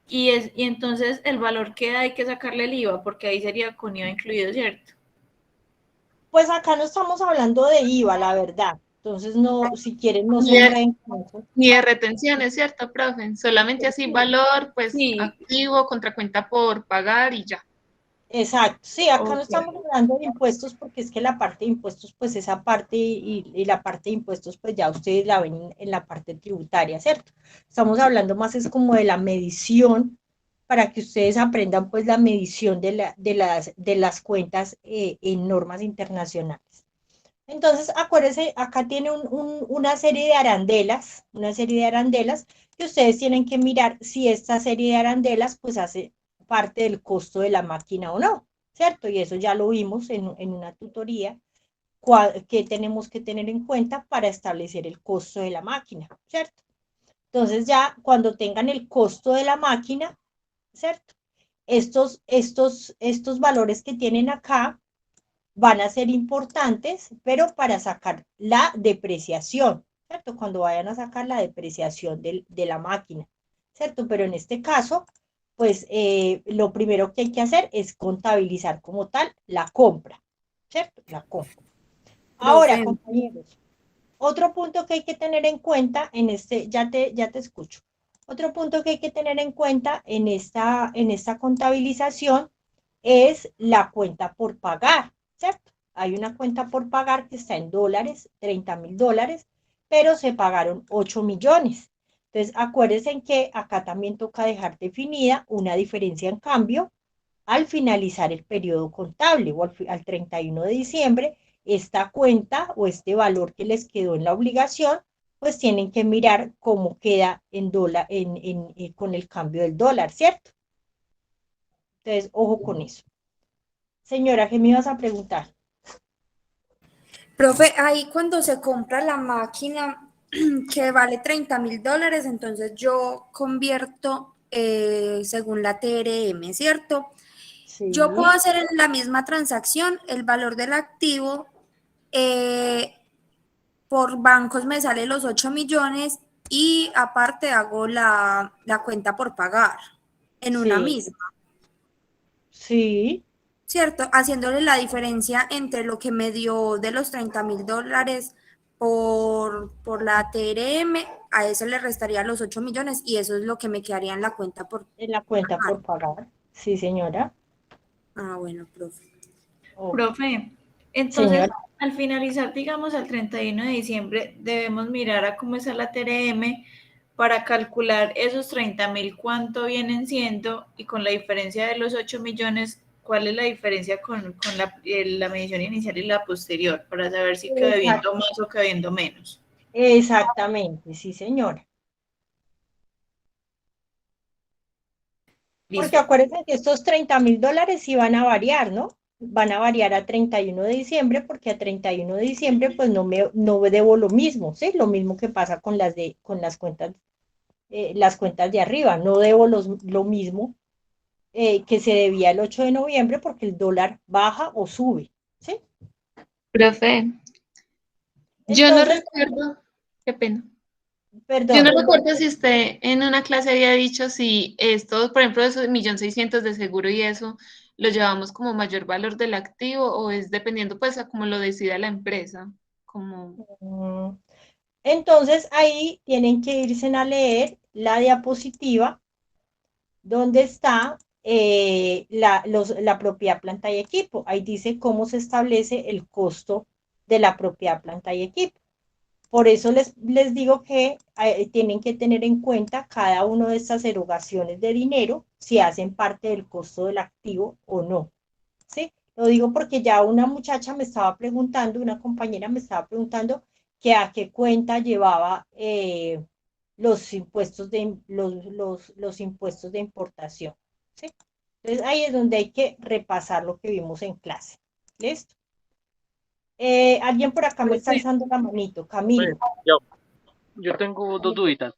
y entonces el valor queda, hay que sacarle el IVA, porque ahí sería con IVA incluido, ¿cierto? Pues acá no estamos hablando de IVA, la verdad. Entonces, no, si quieren, no se Ni de, enreden con eso. ni de retenciones, ¿cierto, profe? Solamente así valor, pues Sí. activo, contra cuenta por pagar y ya. Exacto, sí, acá no Ok. estamos hablando de impuestos porque es que la parte de impuestos, pues esa parte y la parte de impuestos, pues ya ustedes la ven en la parte tributaria, ¿cierto? Estamos hablando más es como de la medición para que ustedes aprendan pues la medición de las cuentas en normas internacionales. Entonces, acuérdense, acá tiene una serie de arandelas que ustedes tienen que mirar si esta serie de arandelas pues hace parte del costo de la máquina o no, ¿cierto? Y eso ya lo vimos en una tutoría, que tenemos que tener en cuenta para establecer el costo de la máquina, ¿cierto? Entonces ya cuando tengan el costo de la máquina, ¿cierto? Estos valores que tienen acá van a ser importantes, pero para sacar la depreciación, ¿cierto? Cuando vayan a sacar la depreciación de la máquina, ¿cierto? Pero en este caso, pues lo primero que hay que hacer es contabilizar como tal la compra, ¿cierto? La compra. Ahora, Profe, compañeros, otro punto que hay que tener en cuenta ya te escucho. Otro punto que hay que tener en cuenta en esta contabilización es la cuenta por pagar, ¿cierto? Hay una cuenta por pagar que está en dólares, $30,000, pero se pagaron 8 millones. Entonces, acuérdense que acá también toca dejar definida una diferencia en cambio al finalizar el periodo contable o al 31 de diciembre esta cuenta o este valor que les quedó en la obligación, pues tienen que mirar cómo queda en dólar, con el cambio del dólar, ¿cierto? Entonces, ojo con eso. Señora, ¿qué me ibas a preguntar? Profe, ahí cuando se compra la máquina que vale $30,000, entonces yo convierto según la TRM, ¿cierto? Sí, Yo puedo hacer en la misma transacción el valor del activo, por bancos me sale los 8 millones y aparte hago la cuenta por pagar en una sí, misma, sí, ¿cierto? Haciéndole la diferencia entre lo que me dio de los $30,000 por la TRM, a eso le restaría los 8 millones y eso es lo que me quedaría en la cuenta por en la cuenta pagar. por pagar. Sí, señora. Ah, bueno, profe. Oh, Profe, entonces señora. al finalizar, digamos, al 31 de diciembre, debemos mirar a cómo está la TRM para calcular esos 30.000 cuánto vienen siendo y con la diferencia de los 8 millones, cuál es la diferencia con la medición inicial y la posterior, para saber si quedó debiendo más o quedó debiendo menos. Exactamente, sí, señora. Porque Listo. acuérdense que estos $30,000 sí van a variar, ¿no? Van a variar a 31 de diciembre, porque a 31 de diciembre pues no debo lo mismo, ¿sí? Lo mismo que pasa con las cuentas de arriba, no debo lo mismo que se debía el 8 de noviembre porque el dólar baja o sube, ¿sí? Profe, yo no Entonces, recuerdo, qué pena. Yo no perdón, recuerdo si usted en una clase había dicho si esto, por ejemplo, esos 1.600.000 de seguro y eso, lo llevamos como mayor valor del activo o es dependiendo pues a cómo lo decida la empresa. Como, mm, entonces ahí tienen que irse a leer la diapositiva donde está la propiedad, planta y equipo. Ahí dice cómo se establece el costo de la propiedad, planta y equipo. Por eso les digo que tienen que tener en cuenta cada una de estas erogaciones de dinero, si hacen parte del costo del activo o no. ¿Sí? Lo digo porque ya una muchacha me estaba preguntando, una compañera me estaba preguntando que a qué cuenta llevaba los impuestos de importación. ¿Sí? Entonces ahí es donde hay que repasar lo que vimos en clase. ¿Listo? Alguien por acá me está profe, alzando la manito, Pues, Camilo. yo tengo dos duditas.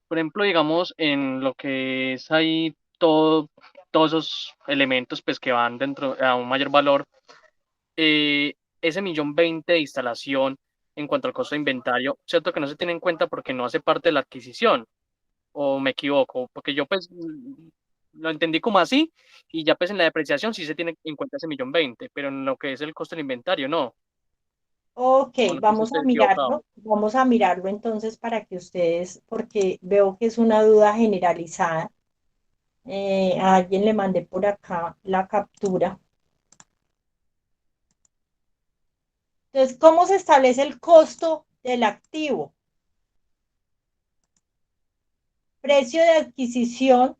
Por ejemplo, digamos, en lo que es ahí todos esos elementos pues, que van dentro a un mayor valor, ese 1.020.000 de instalación en cuanto al costo de inventario, cierto que no se tiene en cuenta porque no hace parte de la adquisición, o me equivoco, porque yo pues lo entendí como así y ya pues en la depreciación sí se tiene en cuenta ese 1.020.000, pero en lo que es el costo del inventario no, Ok, o no sé si estoy equivocado. vamos a mirarlo entonces para que ustedes, porque veo que es una duda generalizada. A alguien le mandé por acá la captura. Entonces, ¿cómo se establece el costo del activo? Precio de adquisición,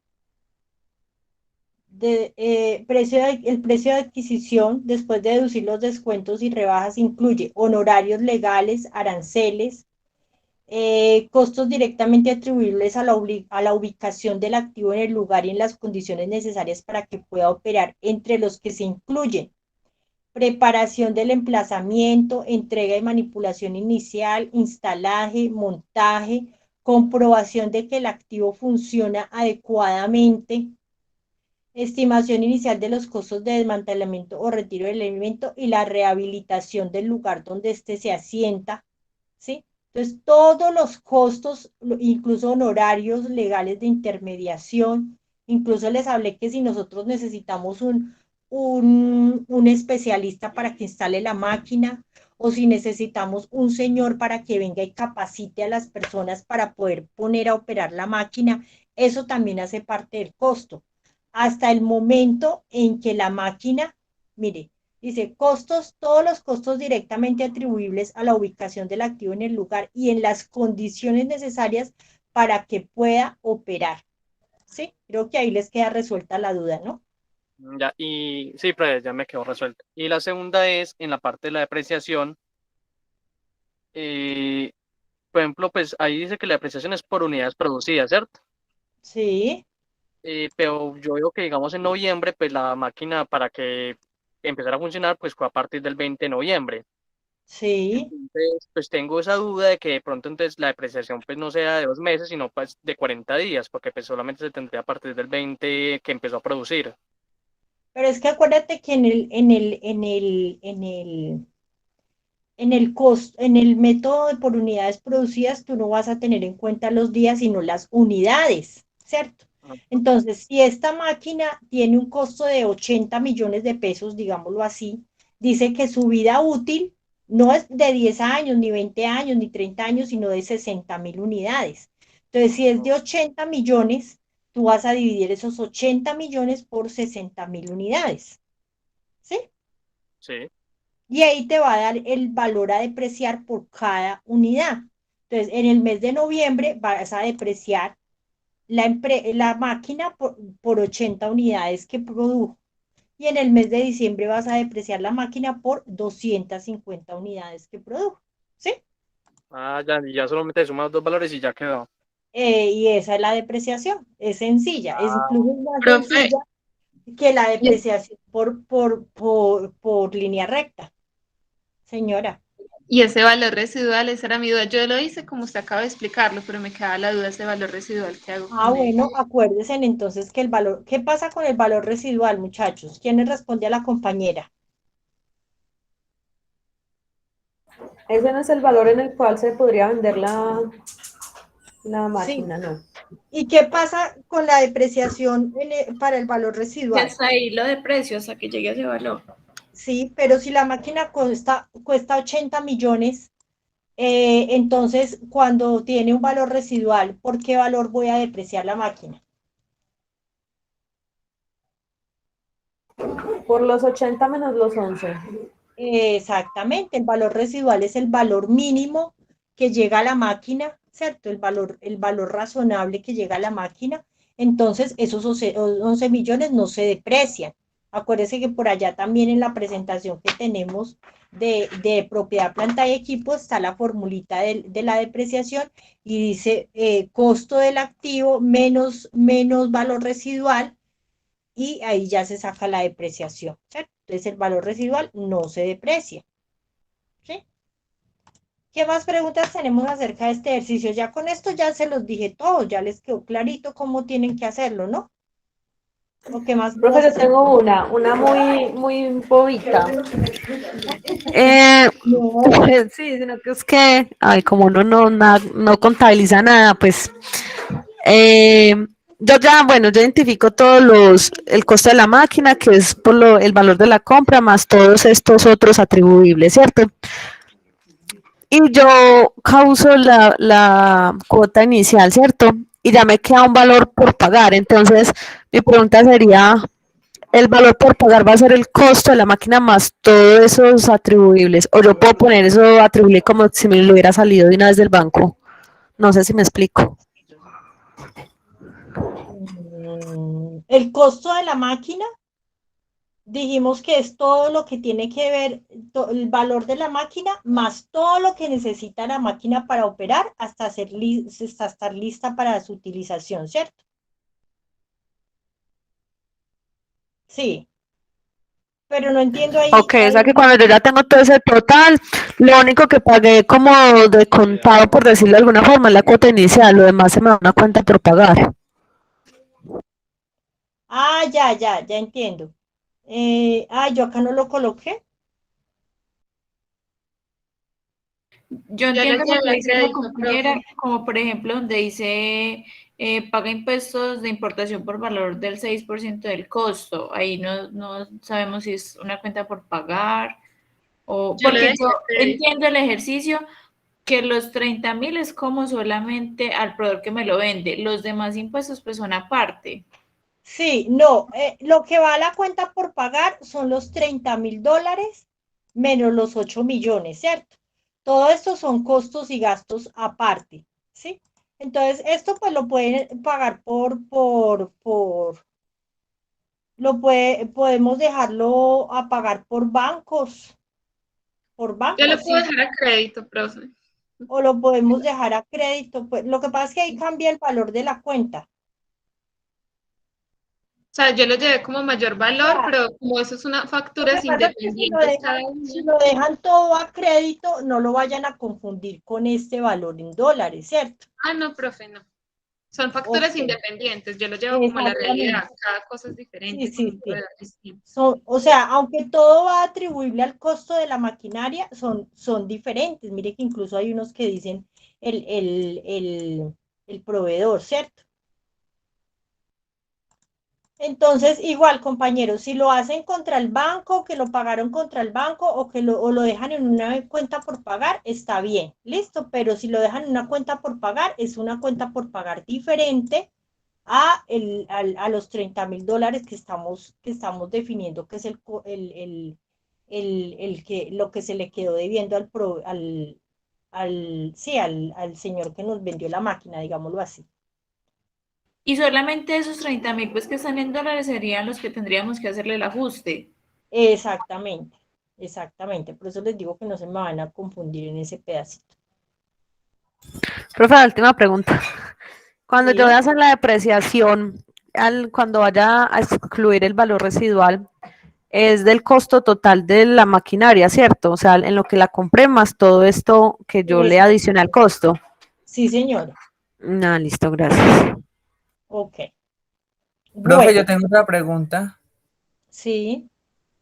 el precio de adquisición después de deducir los descuentos y rebajas incluye honorarios legales, aranceles, costos directamente atribuibles a la ubicación del activo en el lugar y en las condiciones necesarias para que pueda operar, entre los que se incluyen preparación del emplazamiento, entrega y manipulación inicial, instalaje, montaje, comprobación de que el activo funciona adecuadamente, estimación inicial de los costos de desmantelamiento o retiro del elemento y la rehabilitación del lugar donde éste se asienta, ¿sí? Entonces, todos los costos, incluso honorarios legales de intermediación, incluso les hablé que si nosotros necesitamos un especialista para que instale la máquina, o si necesitamos un señor para que venga y capacite a las personas para poder poner a operar la máquina, eso también hace parte del costo. Hasta el momento en que la máquina, mire, dice, costos, todos los costos directamente atribuibles a la ubicación del activo en el lugar y en las condiciones necesarias para que pueda operar. ¿Sí? Creo que ahí les queda resuelta la duda, ¿no? Ya, y sí, pues ya me quedó resuelto. Y la segunda es en la parte de la depreciación. eh, por ejemplo, pues ahí dice que la depreciación es por unidades producidas, ¿cierto? Sí, Pero yo veo que, digamos, en noviembre, pues la máquina para que empezara a funcionar, pues fue a partir del 20 de noviembre. sí. Entonces, pues tengo esa duda de que de pronto entonces la depreciación pues no sea de 2 meses, sino pues de 40 días, porque pues solamente se tendría a partir del 20 que empezó a producir. Pero es que acuérdate que en el costo, en el método de por unidades producidas, tú no vas a tener en cuenta los días, sino las unidades, ¿cierto? Entonces, si esta máquina tiene un costo de 80 millones de pesos, digámoslo así, dice que su vida útil no es de 10 años, ni 20 años, ni 30 años, sino de 60.000 unidades. Entonces, si es de 80 millones, tú vas a dividir esos 80 millones por 60.000 unidades, ¿sí? Sí, Y ahí te va a dar el valor a depreciar por cada unidad. Entonces, en el mes de noviembre vas a depreciar la máquina por 80 unidades que produjo. Y en el mes de diciembre vas a depreciar la máquina por 250 unidades que produjo. ¿Sí? ya solamente suma los dos valores y ya quedó. Y esa es la depreciación. Es sencilla. Es Ah, incluso más Profe, sencilla que la y, depreciación por línea recta, señora. y ese valor residual, esa era mi duda. Yo lo hice como usted acaba de explicarlo, pero me queda la duda ese valor residual, ¿qué hago Ah, con él? bueno, acuérdense entonces que el valor, ¿qué pasa con el valor residual, muchachos? ¿Quién le responde a la compañera? Ese no es el valor en el cual se podría vender la Sí. máquina, no. ¿Y qué pasa con la depreciación para el valor Que residual? hasta ahí lo de precio, hasta que llegue a ese valor. Sí, pero si la máquina cuesta 80 millones, entonces cuando tiene un valor residual, ¿por qué valor voy a depreciar la máquina? Por los 80 menos los 11. Exactamente, el valor residual es el valor mínimo que llega a la máquina, ¿cierto? El valor razonable que llega a la máquina. Entonces, esos 11 millones no se deprecian. Acuérdense que por allá también en la presentación que tenemos de propiedad, planta y equipo está la formulita de la depreciación y dice costo del activo menos valor residual y ahí ya se saca la depreciación, ¿cierto? Entonces el valor residual no se deprecia, ¿sí? ¿Qué más preguntas tenemos acerca de este ejercicio? Ya con esto ya se los dije todo, ya les quedó clarito cómo tienen que hacerlo, ¿no? ¿O qué más Profe, dudas yo tienen? tengo una muy bobita. No, Pues sí, sino que es que, ay, como uno no contabiliza nada, pues eh, yo ya, bueno, yo identifico el costo de la máquina, que es por el valor de la compra, más todos estos otros atribuibles, ¿cierto? Y yo causo la cuota inicial, ¿cierto? Y ya me queda un valor por pagar. Entonces, mi pregunta sería, ¿el valor por pagar va a ser el costo de la máquina más todos esos atribuibles? O yo puedo poner eso atribuible como si me lo hubiera salido de una vez del banco. No sé si me explico. el costo de la máquina, dijimos que es todo lo que tiene que ver, el valor de la máquina más todo lo que necesita la máquina para operar hasta estar lista para su utilización, ¿cierto? Sí, pero no entiendo Ok, o sea que ahí. cuando yo ya tengo todo ese total, lo único que pagué como de contado, por decirlo de alguna forma, es la cuota inicial, lo demás se me da una cuenta por pagar. Ah, ya entiendo. Yo acá no lo coloqué. Yo Yo lo entiendo lo que llevé a dice la crédito, compañera, profe. como por ejemplo donde dice paga impuestos de importación por valor del 6% del costo. Ahí no sabemos si es una cuenta por pagar o Yo lo porque dejé yo a crédito. entiendo el ejercicio que los 30.000 es como solamente al proveedor que me lo vende. Los demás impuestos pues son aparte. Sí, no, lo que va a la cuenta por pagar son los 30.000 dólares menos los 8 millones, ¿cierto? Todo esto son costos y gastos aparte, ¿sí? Entonces, esto pues lo pueden pagar podemos dejarlo a pagar por bancos, Yo lo puedo sí, dejar a crédito, profe. o lo podemos dejar a crédito. Pues lo que pasa es que ahí cambia el valor de la cuenta. O sea, yo lo llevé como mayor valor, Ya. pero como eso es una Lo que facturas pasa es que independientes cada una. si lo dejan todo a crédito, no lo vayan a confundir con este valor en dólares, ¿cierto? Ah, no, profe, no. Son facturas Ok, independientes, yo lo llevo como a la realidad, exactamente. cada cosa es Sí, diferente con sí, un sí. proveedor distinto. O sea, aunque todo va atribuible al costo de la maquinaria, son diferentes. Mire que incluso hay unos que dicen el proveedor, ¿cierto? Entonces, igual, compañeros, si lo hacen contra el banco, que lo pagaron contra el banco o lo dejan en una cuenta por pagar, está bien, listo, pero si lo dejan en una cuenta por pagar, es una cuenta por pagar diferente a los $30,000 que estamos definiendo, que es lo que se le quedó debiendo sí, al señor que nos vendió la máquina, digámoslo así. Y solamente esos 30.000 pues que están en dólares serían los que tendríamos que hacerle el ajuste. Exactamente, exactamente. Por eso les digo que no se me van a confundir en ese pedacito. Profe, la última pregunta. Cuando yo voy Sí, a hacer la depreciación, cuando vaya a excluir el valor residual, es del costo total de la maquinaria, ¿cierto? O sea, en lo que la compré más todo esto que yo le adicioné al exactamente. costo. Sí, señora. Ah, listo, gracias. Ok. Profe, yo Bueno, tengo otra pregunta. sí.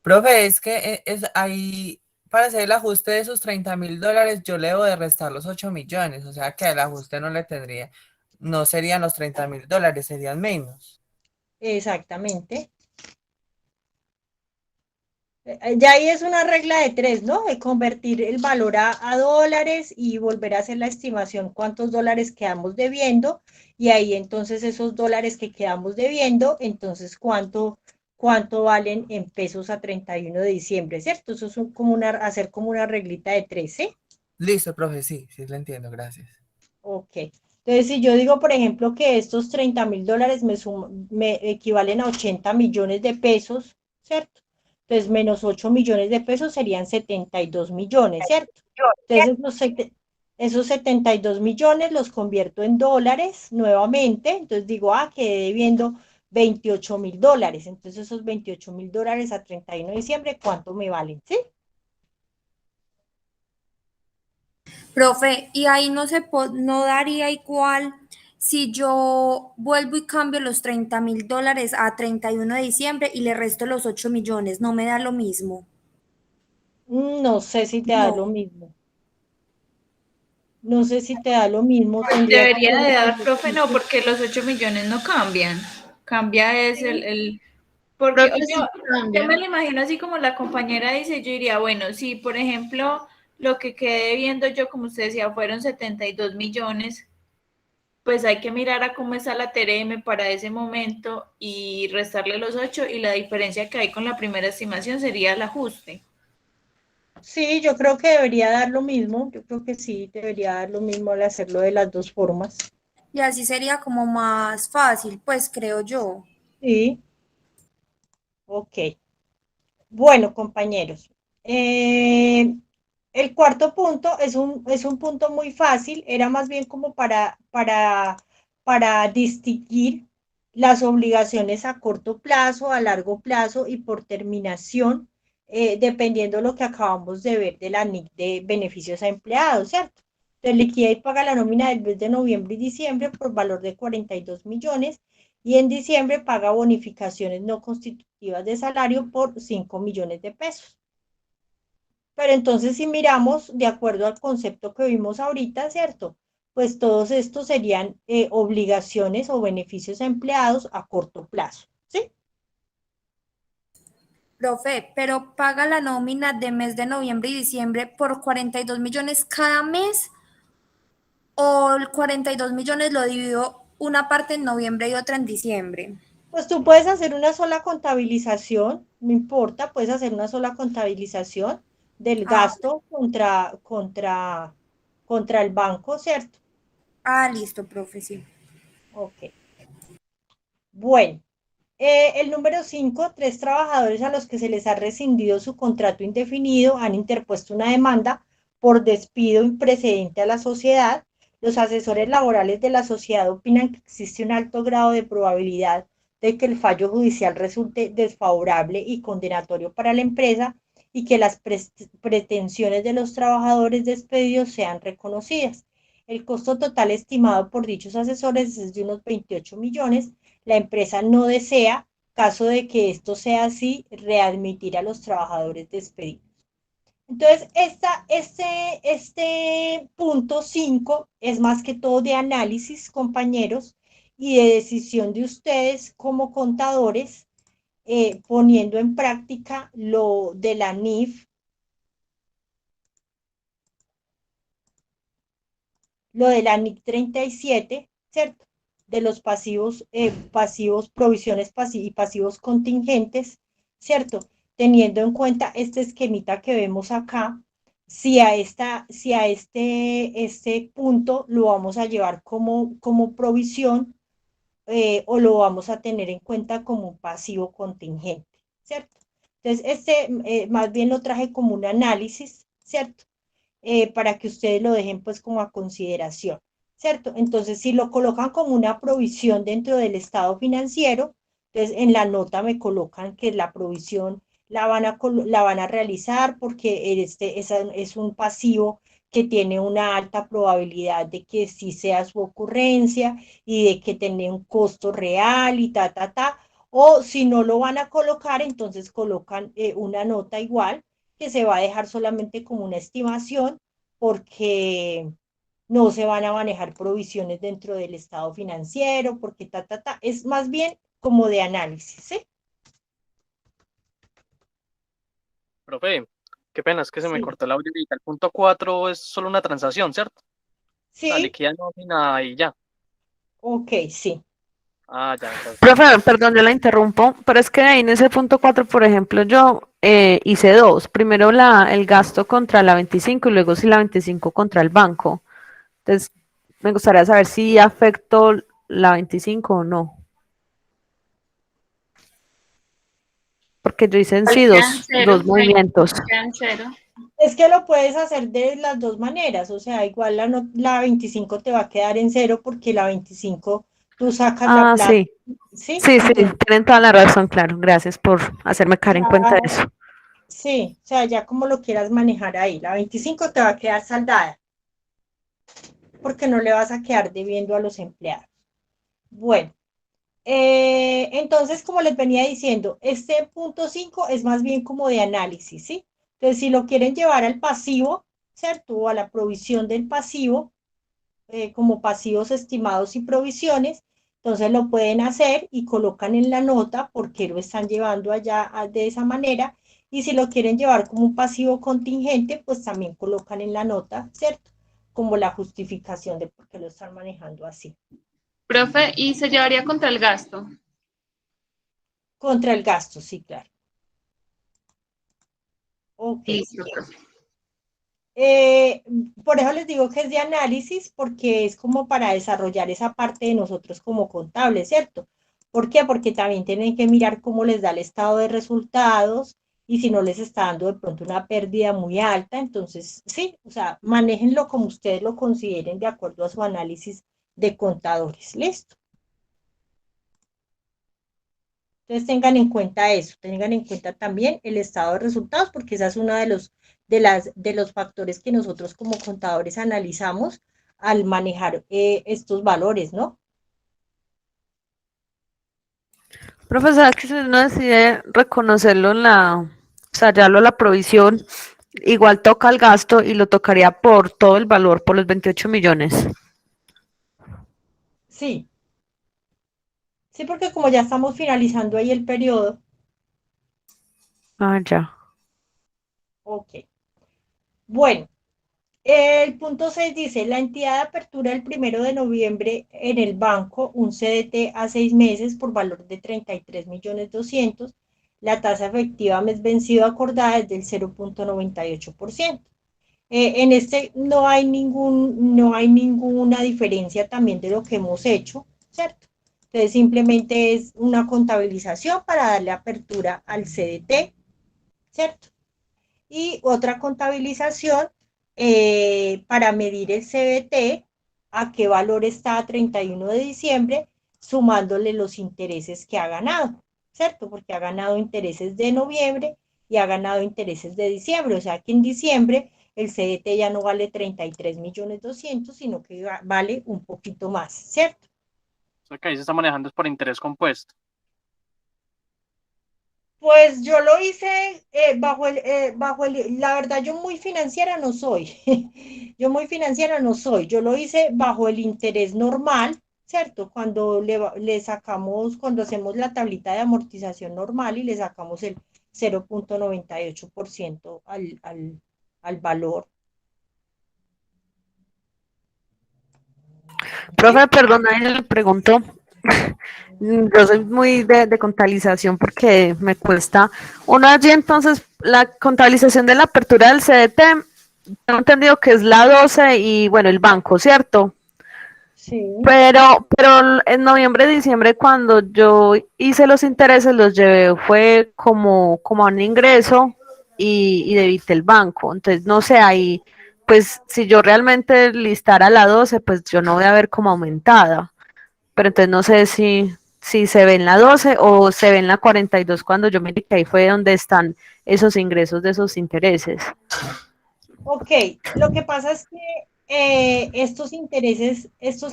Profe, es que es ahí, para hacer el ajuste de esos $30.000, yo le debo de restar los 8 millones, o sea que el ajuste no le tendría, no serían los $30.000, serían menos. Exactamente. Ya ahí es una regla de tres, ¿no? De convertir el valor a dólares y volver a hacer la estimación cuántos dólares quedamos debiendo. Y ahí entonces esos dólares que quedamos debiendo, entonces cuánto valen en pesos a 31 de diciembre, ¿cierto? Eso es hacer como una reglita de tres, ¿sí? Listo, profe, sí, sí, le entiendo, gracias. Ok. Entonces, si yo digo, por ejemplo, que estos $30,000 me equivalen a 80 millones de pesos, ¿cierto? Entonces, menos 8 millones de pesos serían 72 millones, ¿cierto? Entonces, esos 72 millones los convierto en dólares nuevamente. Entonces, digo, quedé debiendo $28,000. Entonces, esos $28,000 a 31 de diciembre, ¿cuánto me valen? ¿Sí? Profe, y ahí no daría igual si yo vuelvo y cambio los 30.000 dólares a 31 de diciembre y le resto los 8 millones, no me da lo mismo. No sé si te da lo No. mismo. No sé si te da lo mismo, tendría que Debería hacer de el dar, profe, no, ejercicio. porque los 8 millones no cambian. Cambia es Sí, porque profe, sí yo me cambia. lo imagino así como la compañera dice, yo diría, bueno, si por ejemplo lo que quedé viendo yo, como usted decía, fueron 72 millones, pues hay que mirar a cómo está la TRM para ese momento y restarle los 8 y la diferencia que hay con la primera estimación sería el ajuste. Sí, yo creo que debería dar lo mismo. Yo creo que sí, debería dar lo mismo al hacerlo de las dos formas. Y así sería como más fácil, pues creo yo. Sí, ok. Bueno, compañeros. El cuarto punto es un punto muy fácil. Era más bien como para distinguir las obligaciones a corto plazo, a largo plazo y por terminación, dependiendo de lo que acabamos de ver de la NIC de beneficios a empleados, ¿cierto? Entonces, liquida y paga la nómina del mes de noviembre y diciembre por valor de 42 millones y en diciembre paga bonificaciones no constitutivas de salario por 5 millones de pesos. Pero entonces si miramos, de acuerdo al concepto que vimos ahorita, ¿cierto? Pues todos estos serían obligaciones o beneficios a empleados a corto plazo, ¿sí? Profe, pero paga la nómina de mes de noviembre y diciembre por 42 millones cada mes o el 42 millones lo divido una parte en noviembre y otra en diciembre. Pues tú puedes hacer una sola contabilización, no importa, puedes hacer una sola contabilización del Ah, gasto contra el banco, ¿cierto? listo, profe, sí. Ok. Bueno. El número 5, 3 trabajadores a los que se les ha rescindido su contrato indefinido han interpuesto una demanda por despido imprecedente a la sociedad. Los asesores laborales de la sociedad opinan que existe un alto grado de probabilidad de que el fallo judicial resulte desfavorable y condenatorio para la empresa y que las pretensiones de los trabajadores despedidos sean reconocidas. El costo total estimado por dichos asesores es de unos 28 millones. La empresa no desea, caso de que esto sea así, readmitir a los trabajadores despedidos. Entonces, este punto 5 es más que todo de análisis, compañeros, y de decisión de ustedes como contadores, poniendo en práctica lo de la NIF, lo de la NIC 37, ¿cierto? De los pasivos, provisiones y pasivos contingentes, ¿cierto? Teniendo en cuenta este esquemita que vemos acá, si a este punto lo vamos a llevar como provisión, o lo vamos a tener en cuenta como un pasivo contingente, ¿cierto? Entonces, más bien lo traje como un análisis, ¿cierto? Para que ustedes lo dejen pues como a consideración, ¿cierto? Entonces, si lo colocan como una provisión dentro del estado financiero, entonces en la nota me colocan que la provisión la van a realizar porque es un pasivo que tiene una alta probabilidad de que sí sea su ocurrencia y de que tenga un costo real y ta. O si no lo van a colocar, entonces colocan una nota igual que se va a dejar solamente como una estimación porque no se van a manejar provisiones dentro del estado financiero, porque es más bien como de análisis, ¿sí? Profe, qué pena, es que se me Sí. cortó el audio ahorita. El punto 4 es solo una transacción, ¿cierto? Sí, O sea, liquida nómina y ya. ok, sí. Ah, ya. Profe, perdón, yo la interrumpo, pero es que ahí en ese punto 4, por ejemplo, yo hice dos. Primero el gasto contra la 25 y luego si la 25 contra el banco. Entonces, me gustaría saber si afectó la 25 o no. Porque yo hice en sí Quedan cero, dos movimientos. quedan cero. Es que lo puedes hacer de las dos maneras, o sea, igual la 25 te va a quedar en cero porque la 25 tú sacas la Ah, plata, sí. ¿sí? Sí, Entonces, tienen toda la razón, claro. Gracias por hacerme caer en cuenta de eso. sí, o sea, ya como lo quieras manejar ahí, la 25 te va a quedar saldada porque no le vas a quedar debiendo a los empleados. Bueno, entonces, como les venía diciendo, este punto 5 es más bien como de análisis, ¿sí? Entonces, si lo quieren llevar al pasivo, ¿cierto? O a la provisión del pasivo, como pasivos estimados y provisiones, entonces lo pueden hacer y colocan en la nota por qué lo están llevando allá de esa manera. Y si lo quieren llevar como un pasivo contingente, pues también colocan en la nota, ¿cierto? Como la justificación de por qué lo están manejando así. Profe, ¿y se llevaría contra el gasto? Contra el gasto, sí, claro. Ok. Listo, profe. Por eso les digo que es de análisis, porque es como para desarrollar esa parte de nosotros como contables, ¿cierto? ¿Por qué? Porque también tienen que mirar cómo les da el estado de resultados y si no les está dando de pronto una pérdida muy alta, entonces sí, o sea, manéjenlo como ustedes lo consideren de acuerdo a su análisis de contadores, ¿listo? Entonces tengan en cuenta eso, tengan en cuenta también el estado de resultados, porque esa es una de los factores que nosotros como contadores analizamos al manejar estos valores, ¿no? Profesor, que si uno decide reconocerlo o sea, llevarlo a la provisión, igual toca el gasto y lo tocaría por todo el valor, por los 28 millones. Sí, sí, porque como ya estamos finalizando ahí el periodo, Ah, ya. ok. Bueno, el punto 6 dice, la entidad de apertura el 1 de noviembre en el banco, un CDT a 6 meses por valor de 33.200.000, la tasa efectiva mes vencido acordada es del 0.98%. En este no hay ninguna diferencia también de lo que hemos hecho, ¿cierto? Entonces simplemente es una contabilización para darle apertura al CDT, ¿cierto? Y otra contabilización para medir el CBT, a qué valor está a 31 de diciembre, sumándole los intereses que ha ganado, ¿cierto? Porque ha ganado intereses de noviembre y ha ganado intereses de diciembre, o sea que en diciembre el CDT ya no vale 33.200.000, sino que vale un poquito más, ¿cierto? O sea que ahí se está manejando es por interés compuesto. Pues yo lo hice la verdad yo muy financiera no soy, yo muy financiera no soy, yo lo hice bajo el interés normal, ¿cierto? Cuando le sacamos, cuando hacemos la tablita de amortización normal y le sacamos el 0,98% al valor. Profe, perdona, él le preguntó. Yo soy muy de contabilización porque me cuesta. Uno allí entonces, la contabilización de la apertura del CDT, tengo entendido que es la 12 y bueno, el banco, ¿cierto? Sí. Pero en noviembre, diciembre, cuando yo hice los intereses, los llevé, fue como a un ingreso y debité el banco. Entonces, no sé, ahí, pues si yo realmente listara la 12, pues yo no voy a ver como aumentada. Pero entonces no sé si se ve en la 12 o se ve en la 42 cuando yo me di que ahí fue donde están esos ingresos de esos intereses. Ok, lo que pasa es que estos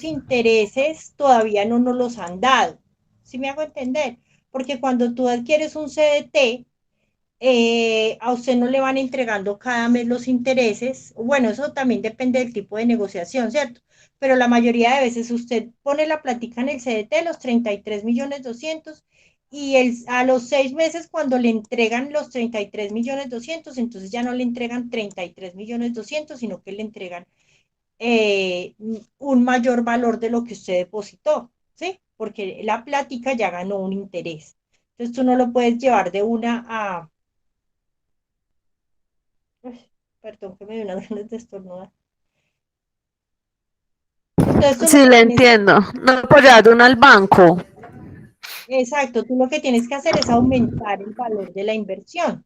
intereses todavía no nos los han dado. ¿Sí me hago entender? Porque cuando tú adquieres un CDT, a usted no le van entregando cada mes los intereses. Bueno, eso también depende del tipo de negociación, ¿cierto? Pero la mayoría de veces usted pone la plática en el CDT, los 33.200.000, y a los 6 meses cuando le entregan los 33.200.000, entonces ya no le entregan 33.200.000, sino que le entregan un mayor valor de lo que usted depositó, ¿sí? Porque la plática ya ganó un interés. Entonces tú no lo puedes llevar de una a... Uy, perdón, que me dio unas ganas de estornudar. Entonces tú lo Sí, que le tienes, entiendo. No apoyar uno al banco. exacto, tú lo que tienes que hacer es aumentar el valor de la inversión.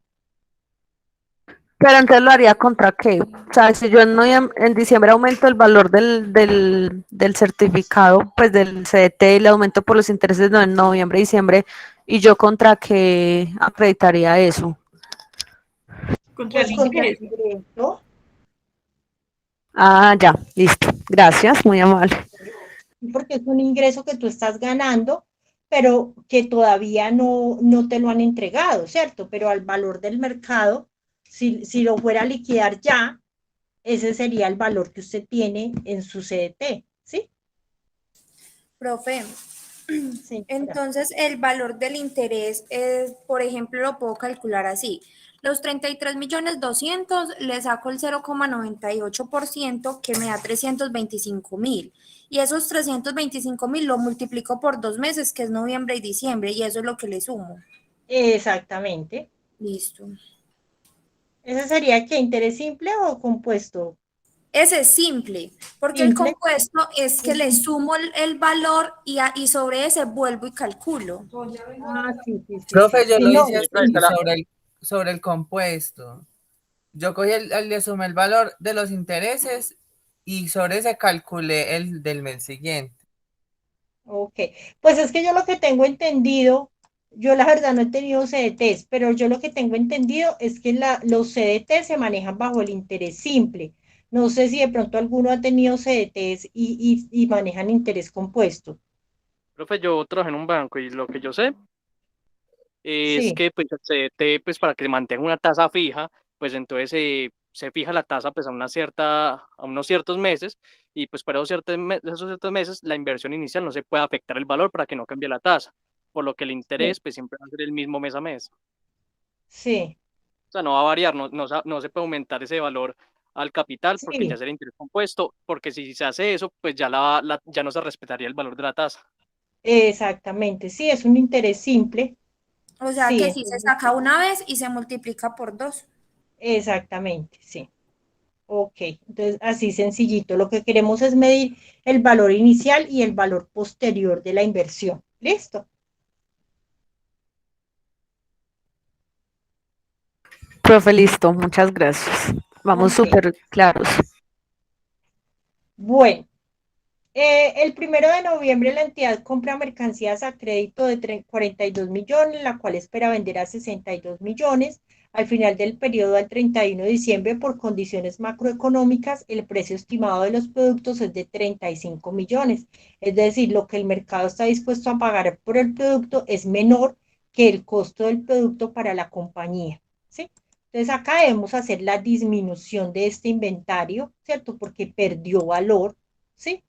Pero entonces lo haría contra qué. O sea, si yo en diciembre aumento el valor del certificado, pues del CDT y le aumento por los intereses no, en noviembre, diciembre, y yo contra qué acreditaría eso. Contra el Pues contra el ingreso. ingreso, Ah, ya, listo. Gracias, muy amable. porque es un ingreso que tú estás ganando, pero que todavía no te lo han entregado, ¿cierto? Pero al valor del mercado, si lo fuera a liquidar ya, ese sería el valor que usted tiene en su CDT, ¿sí? Profe, Sí. entonces el valor del interés es, por ejemplo, lo puedo calcular así. Los 33.200.000 le saco el 0,98% que me da 325.000. Y esos 325.000 lo multiplico por 2 meses, que es noviembre y diciembre, y eso es lo que le sumo. Exactamente. Listo. ¿Ese sería qué? ¿Interés simple o compuesto? Ese es simple, porque el Simple. compuesto es que le sumo el valor y sobre ese vuelvo y calculo. Ah, sí, sí, sí, sí. Profe, yo Sí, lo no, hice Sí, pero así, sobre el compuesto. Yo cogí le sumé el valor de los intereses y sobre ese calculé el del mes siguiente. ok. Pues es que yo lo que tengo entendido, yo la verdad no he tenido CDTs, pero yo lo que tengo entendido es que los CDTs se manejan bajo el interés simple. No sé si de pronto alguno ha tenido CDTs y manejan interés compuesto. Profe, yo trabajé en un banco y lo que yo sé es Sí, que pues, el CDT, pues para que se mantenga una tasa fija, pues entonces se fija la tasa pues a unos ciertos meses y pues para esos ciertos meses la inversión inicial no se puede afectar el valor para que no cambie la tasa, por lo que el sí, interés pues siempre va a ser el mismo mes a mes. sí, O sea, no va a variar, no se puede aumentar ese valor al capital porque ya sí, será interés compuesto, porque si se hace eso, pues ya, ya no se respetaría el valor de la tasa. exactamente. Sí, es un interés simple. O sea Sí, que si se entonces, saca una vez y se multiplica por 2. exactamente, sí. Ok, entonces así sencillito. Lo que queremos es medir el valor inicial y el valor posterior de la inversión. ¿Listo? Profe, listo, muchas gracias. Vamos Ok. súper claros. Bueno, el 1 de noviembre la entidad compra mercancías a crédito de 42 millones, la cual espera vender a 62 millones. Al final del periodo, al 31 de diciembre, por condiciones macroeconómicas, el precio estimado de los productos es de 35 millones. Es decir, lo que el mercado está dispuesto a pagar por el producto es menor que el costo del producto para la compañía. ¿Sí? Entonces acá debemos hacer la disminución de este inventario, ¿cierto? Porque perdió valor, ¿sí?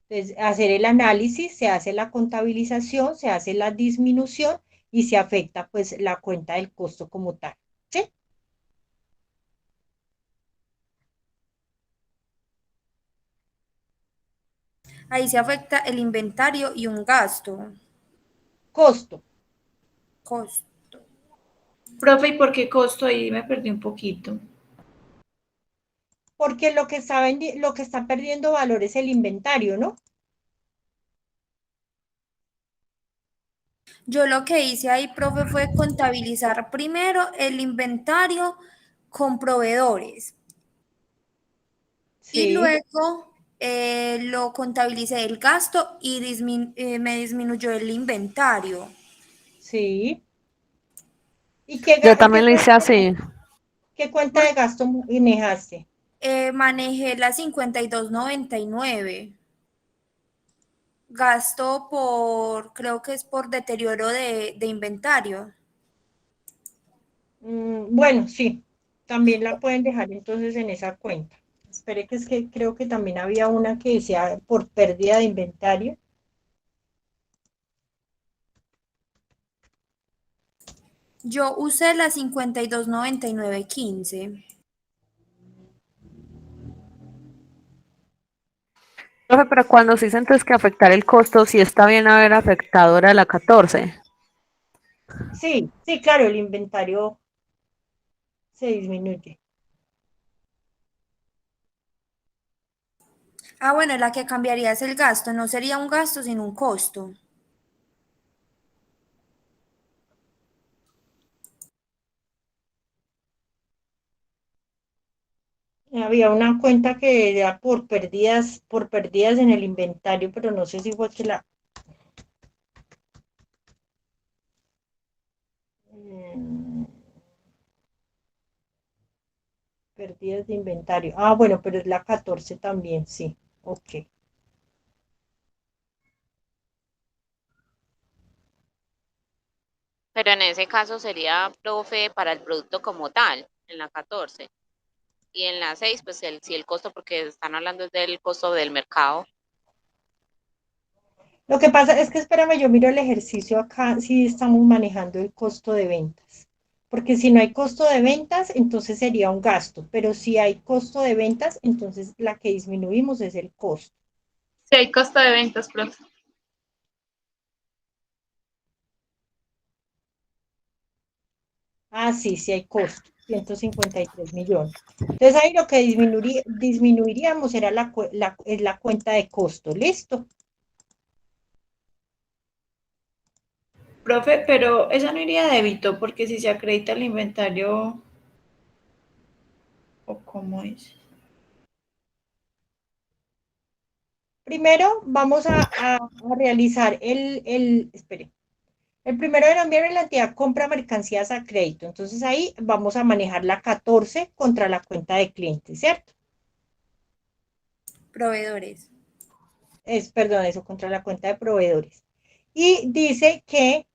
Entonces, hacer el análisis, se hace la contabilización, se hace la disminución y se afecta pues la cuenta del costo como tal, ¿sí? Ahí se afecta el inventario y un gasto. Costo, Costo. Profe, ¿y por qué costo? Ahí me perdí un poquito. porque lo que está perdiendo valor es el inventario, ¿no? Yo lo que hice ahí, profe, fue contabilizar primero el inventario con proveedores y Sí, luego lo contabilicé el gasto y me disminuyó el inventario. sí. ¿Y Yo también lo hice así. qué cuenta de gasto manejaste? Manejé la 5299. Gasto creo que es por deterioro de inventario. Bueno, sí, también la pueden dejar entonces en esa cuenta. Espere que es que creo que también había una que decía por pérdida de inventario. Yo usé la 529915. Profe, pero cuando se dice entonces que afectar el costo, sí está bien haber afectado era la 14. Sí, sí, claro, el inventario se disminuye. Ah, bueno, la que cambiaría es el gasto. No sería un gasto, sino un costo. Había una cuenta que era por pérdidas en el inventario, pero no sé si fue que mm, pérdidas de inventario. Ah, bueno, pero es la 14 también, sí. Ok. Pero en ese caso sería, profe, para el producto como tal, en la 14. Y en la 6 pues sí el costo, porque están hablando del costo del mercado. Lo que pasa es que, espérame, yo miro el ejercicio acá, si estamos manejando el costo de ventas. Porque si no hay costo de ventas, entonces sería un gasto. Pero si hay costo de ventas, entonces la que disminuimos es el costo. Si hay costo de ventas, profe. Ah, sí, sí hay costo, 153 millones. Entonces ahí lo que disminuiríamos era es la cuenta de costo, ¿listo? Profe, pero esa no iría a débito, porque si se acredita el inventario, ¿o cómo es? Primero vamos a realizar espere, el 1 de noviembre la entidad compra mercancías a crédito, entonces ahí vamos a manejar la 14 contra la cuenta de clientes, ¿cierto? Proveedores. Perdón, eso contra la cuenta de proveedores. Y dice que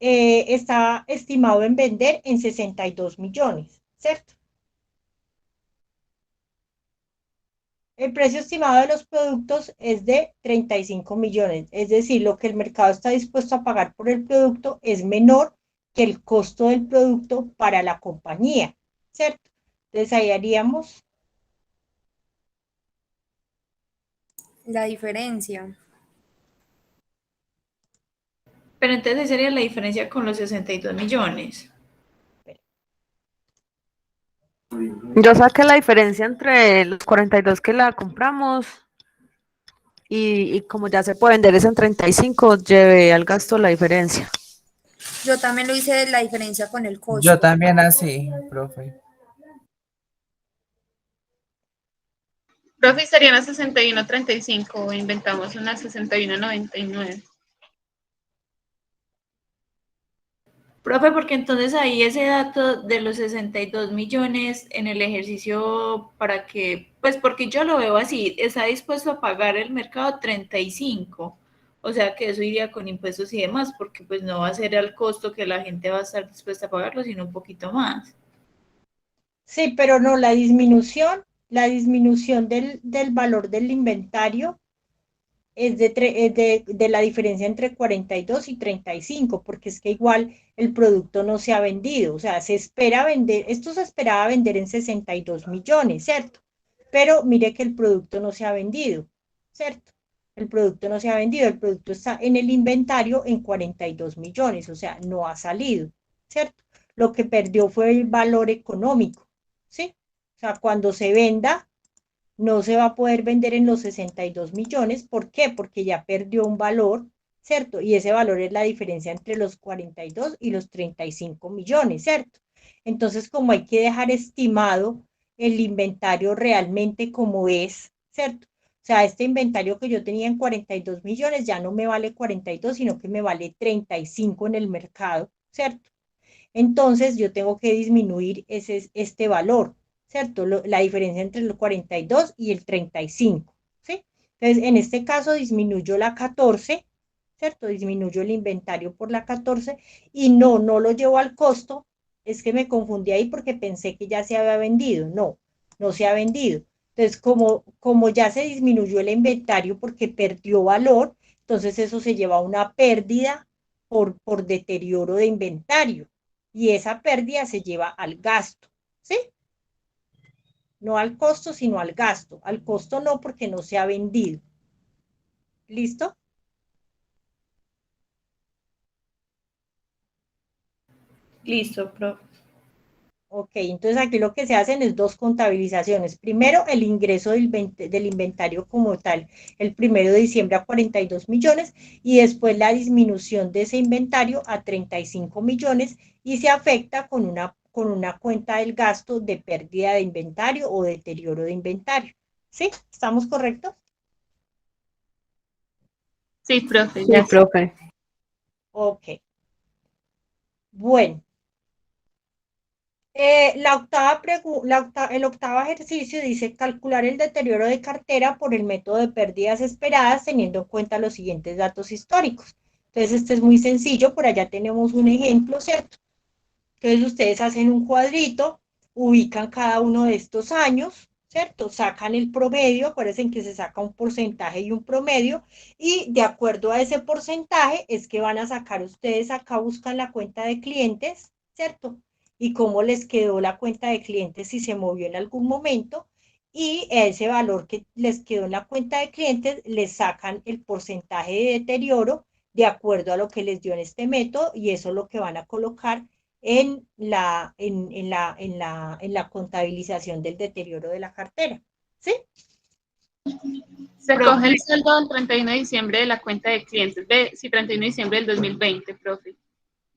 está estimado en vender en 62 millones, ¿cierto? El precio estimado de los productos es de 35 millones, es decir, lo que el mercado está dispuesto a pagar por el producto es menor que el costo del producto para la compañía, ¿cierto? Entonces ahí haríamos, La diferencia. Pero entonces ahí sería la diferencia con los 62 millones. Yo saqué la diferencia entre los 42 que la compramos y como ya se puede vender es en 35, llevé al gasto la diferencia. Yo también lo hice la diferencia con el Yo costo. también así, profe. Profe, serían a 61.35 o inventamos una 61.99. Profe, porque entonces ahí ese dato de los 62 millones en el ejercicio para que, pues porque yo lo veo así, está dispuesto a pagar el mercado 35, o sea que eso iría con impuestos y demás, porque pues no va a ser al costo que la gente va a estar dispuesta a pagarlo, sino un poquito más. Sí, pero no, la disminución del valor del inventario es de la diferencia entre 42 y 35, porque es que igual el producto no se ha vendido, o sea, se espera vender, esto se esperaba vender en 62 millones, ¿cierto? Pero mire que el producto no se ha vendido, ¿cierto? El producto no se ha vendido, el producto está en el inventario en 42 millones, o sea, no ha salido, ¿cierto? Lo que perdió fue el valor económico, ¿sí? O sea, cuando se venda, no se va a poder vender en los 62 millones. ¿Por qué? Porque ya perdió un valor, ¿cierto? Y ese valor es la diferencia entre los 42 y los 35 millones, ¿cierto? Entonces, como hay que dejar estimado el inventario realmente como es, ¿cierto? O sea, este inventario que yo tenía en 42 millones ya no me vale 42, sino que me vale 35 en el mercado, ¿cierto? Entonces yo tengo que disminuir este valor, ¿cierto? La diferencia entre el 42 y el 35, ¿sí? Entonces, en este caso disminuyo la 14, ¿cierto? Disminuyo el inventario por la 14 y no lo llevo al costo. Es que me confundí ahí porque pensé que ya se había vendido. No se ha vendido. Entonces, como ya se disminuyó el inventario porque perdió valor, entonces eso se lleva a una pérdida por deterioro de inventario y esa pérdida se lleva al gasto, ¿sí? No al costo, sino al gasto. Al costo no, porque no se ha vendido. ¿Listo? Listo, profe. Ok, entonces aquí lo que se hacen es dos contabilizaciones. Primero, el ingreso del inventario como tal, el 1 de diciembre a 42 millones y después la disminución de ese inventario a 35 millones y se afecta con una cuenta del gasto de pérdida de inventario o deterioro de inventario. ¿Sí? ¿Estamos correctos? Sí, profe, Sí, ya sé. profe. Ok. Bueno. El octavo ejercicio dice calcular el deterioro de cartera por el método de pérdidas esperadas teniendo en cuenta los siguientes datos históricos. Entonces, este es muy sencillo, por allá tenemos un ejemplo, ¿cierto? Entonces, ustedes hacen un cuadrito, ubican cada uno de estos años, ¿cierto? Sacan el promedio, acuérdense que se saca un porcentaje y un promedio, y de acuerdo a ese porcentaje es que van a sacar ustedes acá, buscan la cuenta de clientes, ¿cierto? Y cómo les quedó la cuenta de clientes si se movió en algún momento, y ese valor que les quedó en la cuenta de clientes, les sacan el porcentaje de deterioro de acuerdo a lo que les dio en este método, y eso es lo que van a colocar en la contabilización del deterioro de la cartera. ¿Sí? Se Profe, coge el saldo del 31 de diciembre de la cuenta de clientes. Ve, sí, 31 de diciembre del 2020, profe.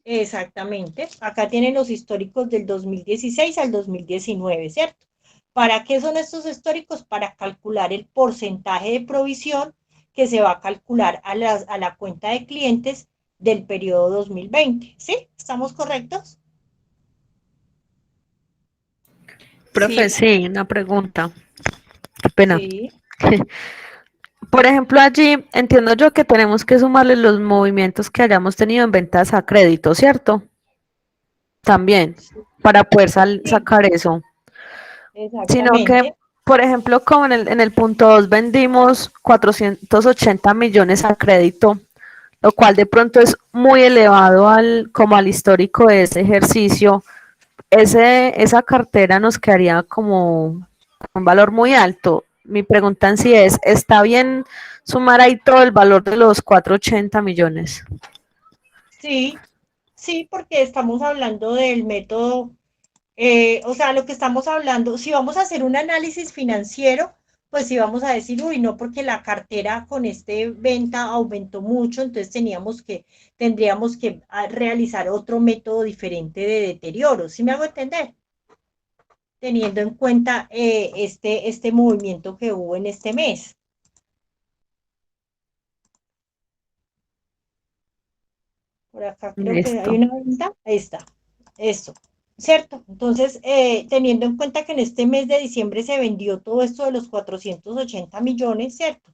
Exactamente. Acá tienen los históricos del 2016 al 2019, ¿cierto? ¿Para qué son estos históricos? Para calcular el porcentaje de provisión que se va a calcular a la cuenta de clientes del periodo 2020. ¿Sí? ¿Estamos correctos? Profe, sí, sí, una pregunta. Qué pena. Sí. Por ejemplo, allí entiendo yo que tenemos que sumarle los movimientos que hayamos tenido en ventas a crédito, ¿cierto? También, para poder Sí, sacar eso. Sino que, exactamente. por ejemplo, como en el punto 2 vendimos 480 millones a crédito, lo cual de pronto es muy elevado como al histórico de ese ejercicio. Esa cartera nos quedaría como un valor muy alto. Mi pregunta en sí es, ¿está bien sumar ahí todo el valor de los 480 millones? Sí, sí, porque estamos hablando del método O sea, lo que estamos hablando, si vamos a hacer un análisis financiero, pues sí vamos a decir, uy, no, porque la cartera con este venta aumentó mucho, entonces tendríamos que realizar otro método diferente de deterioro. ¿Sí me hago entender? Teniendo en cuenta este movimiento que hubo en este mes. Por acá creo que hay Listo. una venta. Ahí está. Esto. ¿Cierto? Entonces, teniendo en cuenta que en este mes de diciembre se vendió todo esto de los 480 millones, ¿cierto?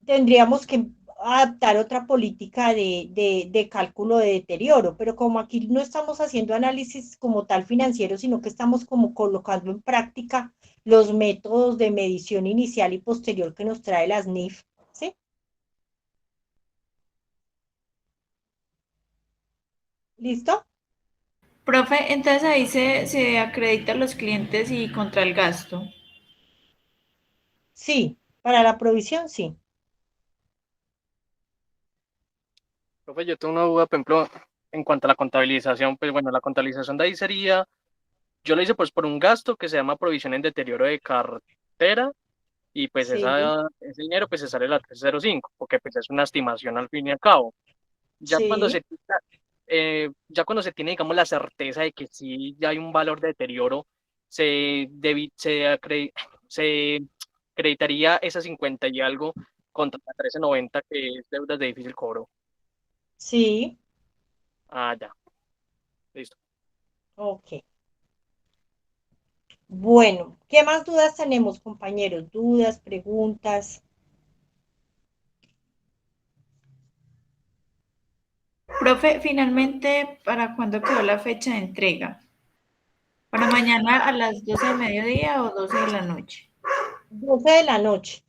Tendríamos que adaptar otra política de cálculo de deterioro, pero como aquí no estamos haciendo análisis como tal financiero, sino que estamos como colocando en práctica los métodos de medición inicial y posterior que nos trae las NIF, ¿sí? ¿Listo? Profe, entonces ahí se acredita a los clientes y contra el gasto. Sí, para la provisión, sí. Profe, yo tengo una duda, por ejemplo, en cuanto a la contabilización, pues bueno, la contabilización de ahí sería, yo lo hice pues por un gasto que se llama provisión en deterioro de cartera y pues Sí, ese dinero pues se sale la 305 porque pues es una estimación al fin y al cabo. Ya cuando sí, ya cuando se tiene, digamos, la certeza de que sí ya hay un valor de deterioro, se acreditaría esa 50 y algo contra la 1390 que es deudas de difícil cobro. sí, Ah, ya, listo. ok. Bueno, ¿qué más dudas tenemos, compañeros? Dudas, preguntas. Profe, finalmente, ¿para cuándo quedó la fecha de entrega? ¿Para mañana a las 12 de mediodía o 12 de la noche? 12 de la noche.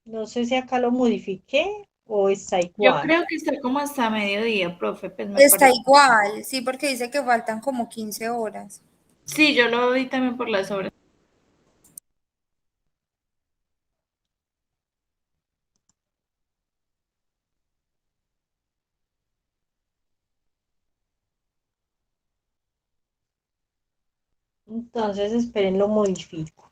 No sé si acá lo modifiqué o está Yo igual. creo que está como hasta mediodía, profe, pues me Está parece. igual, sí, porque dice que faltan como 15 horas. Sí, yo lo vi también por las horas. Entonces, esperen, lo modifico.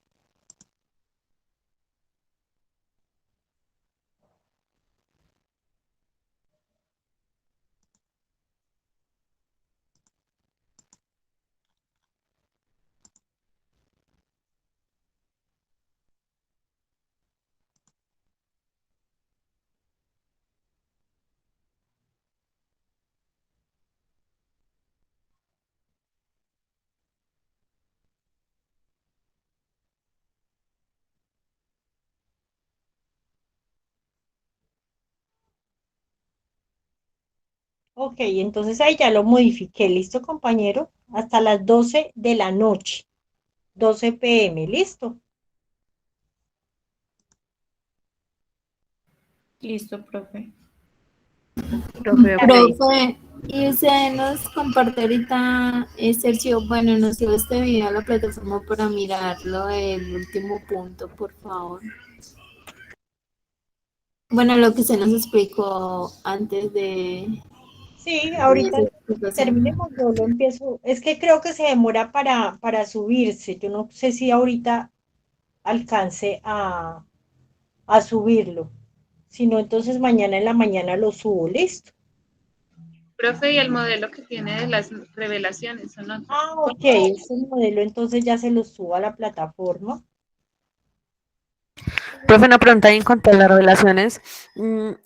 Ok, entonces ahí ya lo modifiqué. ¿Listo, compañero? Hasta las 12 de la noche. 12 p.m. ¿Listo? Listo, profe. Profe, ok. Profe, y usted nos comparte ahorita, Sergio, bueno, nos dio este video a la plataforma para mirarlo, el último punto, por favor. Bueno, lo que se nos explicó antes Sí, de ahorita esa explicación. terminemos, yo lo empiezo. Es que creo que se demora para subirse. Yo no sé si ahorita alcance a subirlo. Si no, entonces mañana en la mañana lo subo. ¿Listo? Profe, y el modelo que tiene de las revelaciones, ¿o no? Ah, ok. Este modelo entonces ya se lo subo a la plataforma. Profe, una pregunta ahí en cuanto a las revelaciones.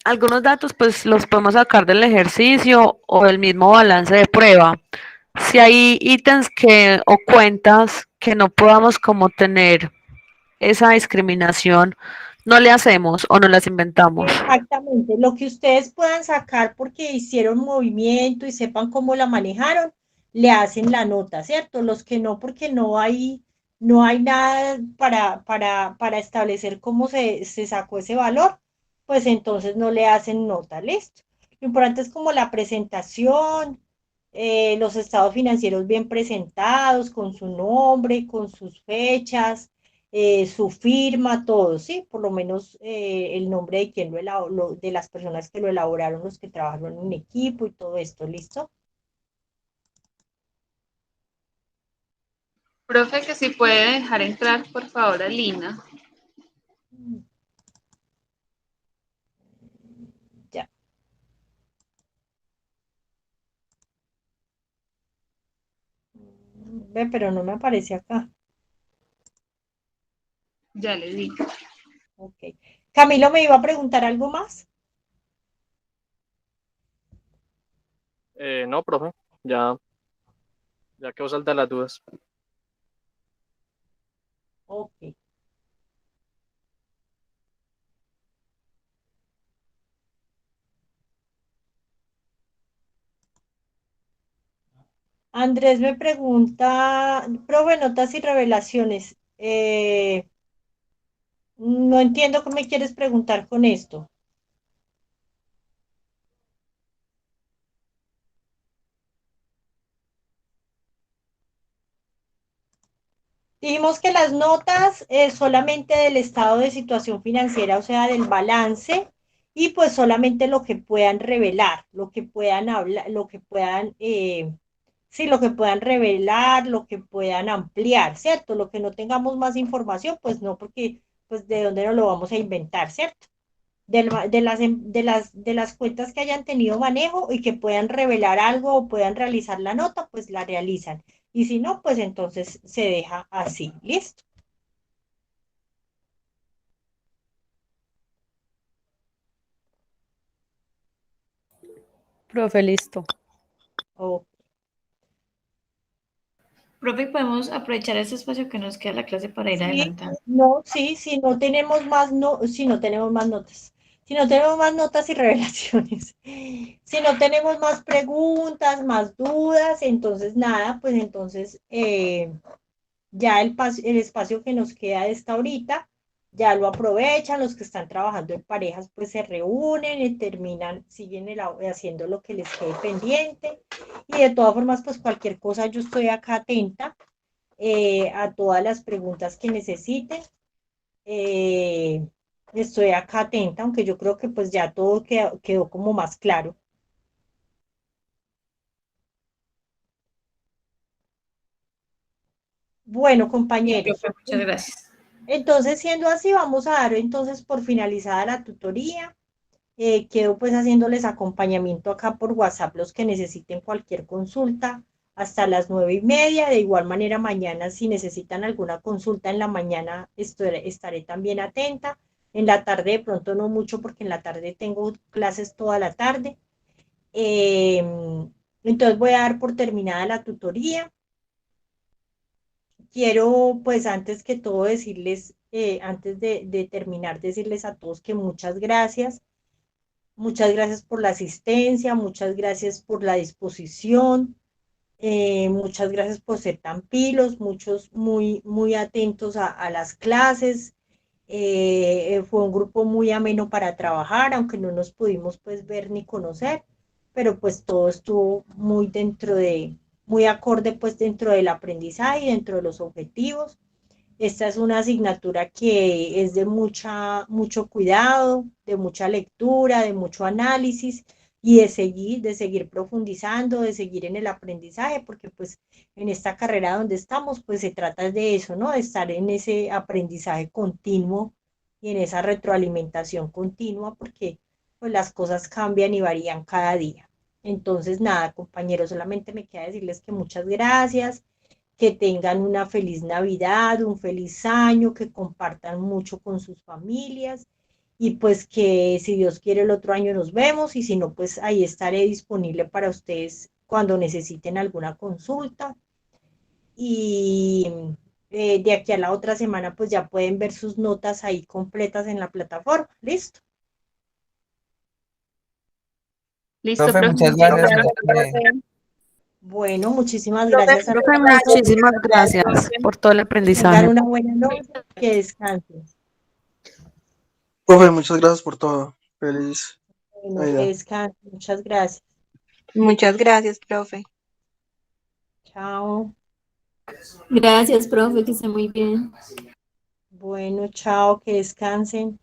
Algunos datos pues los podemos sacar del ejercicio o del mismo balance de prueba. Si hay ítems que o cuentas que no podamos como tener esa discriminación, no le hacemos o no las inventamos. Exactamente, lo que ustedes puedan sacar porque hicieron movimiento y sepan cómo la manejaron, le hacen la nota, ¿cierto? Los que no, porque no hay nada para establecer cómo se sacó ese valor, pues entonces no le hacen nota, ¿listo? Lo importante es como la presentación, los estados financieros bien presentados, con su nombre, con sus fechas, su firma, todo, ¿sí? Por lo menos el nombre de quien de las personas que lo elaboraron, los que trabajaron en equipo y todo esto, ¿listo? Profe, que si puede dejar entrar, por favor, a Lina. Ya. Ve, pero no me aparece acá. Ya le digo. Ok. Camilo, ¿me iba a preguntar algo más? No, profe, ya, ya quedó salta las dudas. Ok. Andrés me pregunta, profe, notas y revelaciones. No entiendo qué me quieres preguntar con esto. Dijimos que las notas solamente del estado de situación financiera, o sea, del balance, y pues solamente lo que puedan revelar, lo que puedan hablar, lo que puedan, sí, lo que puedan revelar, lo que puedan ampliar, ¿cierto? Lo que no tengamos más información, pues no, porque pues de dónde nos lo vamos a inventar, ¿cierto? De las cuentas que hayan tenido manejo y que puedan revelar algo o puedan realizar la nota, pues la realizan. Y si no, pues entonces se deja así. ¿Listo? Profe, listo. Oh, Profe, podemos aprovechar este espacio que nos queda la clase para ir sí, adelantando. no, sí, si no tenemos más, no, si no tenemos más notas. Si no tenemos más notas y revelaciones, si no tenemos más preguntas, más dudas, entonces nada, pues entonces ya el espacio que nos queda de esta horita, ya lo aprovechan, los que están trabajando en parejas pues se reúnen y terminan, siguen haciendo lo que les quede pendiente y de todas formas pues cualquier cosa yo estoy acá atenta a todas las preguntas que necesiten. Eh, Estoy acá atenta, aunque yo creo que pues ya todo quedó como más claro. Bueno, Sí, compañeros, profe, muchas gracias. entonces siendo así, vamos a dar entonces por finalizada la tutoría. Quedo pues haciéndoles acompañamiento acá por WhatsApp los que necesiten cualquier consulta hasta las 9:30. De igual manera, mañana si necesitan alguna consulta en la mañana estaré también atenta. En la tarde de pronto no mucho porque en la tarde tengo clases toda la tarde. Eh, entonces voy a dar por terminada la tutoría. Quiero pues antes que todo decirles, antes de terminar, decirles a todos que muchas gracias. Muchas gracias por la asistencia, muchas gracias por la disposición, muchas gracias por ser tan pilos, muchos muy atentos a las clases. Fue un grupo muy ameno para trabajar, aunque no nos pudimos pues ver ni conocer, pero pues todo estuvo muy acorde pues dentro del aprendizaje y dentro de los objetivos. Esta es una asignatura que es de mucho cuidado, de mucha lectura, de mucho análisis y de seguir profundizando, de seguir en el aprendizaje, porque pues en esta carrera donde estamos, pues se trata de eso, ¿no? De estar en ese aprendizaje continuo y en esa retroalimentación continua, porque pues las cosas cambian y varían cada día. Entonces, nada, compañeros, solamente me queda decirles que muchas gracias, que tengan una feliz Navidad, un feliz año, que compartan mucho con sus familias y pues que si Dios quiere el otro año nos vemos y si no, pues ahí estaré disponible para ustedes cuando necesiten alguna consulta y de aquí a la otra semana pues ya pueden ver sus notas ahí completas en la plataforma. ¿Listo? Listo, Profe, profe. muchas Muchas gracias. gracias, Profe. profe. Bueno, muchísimas Profe, gracias a muchas Profe, todos. gracias. muchísimas Gracias, gracias profe. por todo el Que tengan aprendizaje. una buena noche, que descansen. Profe, muchas gracias por todo. Feliz Bueno, que Navidad. descansen. Muchas gracias. Muchas gracias, profe. Chao. Gracias, profe, que esté muy bien. Bueno, chao, que descansen.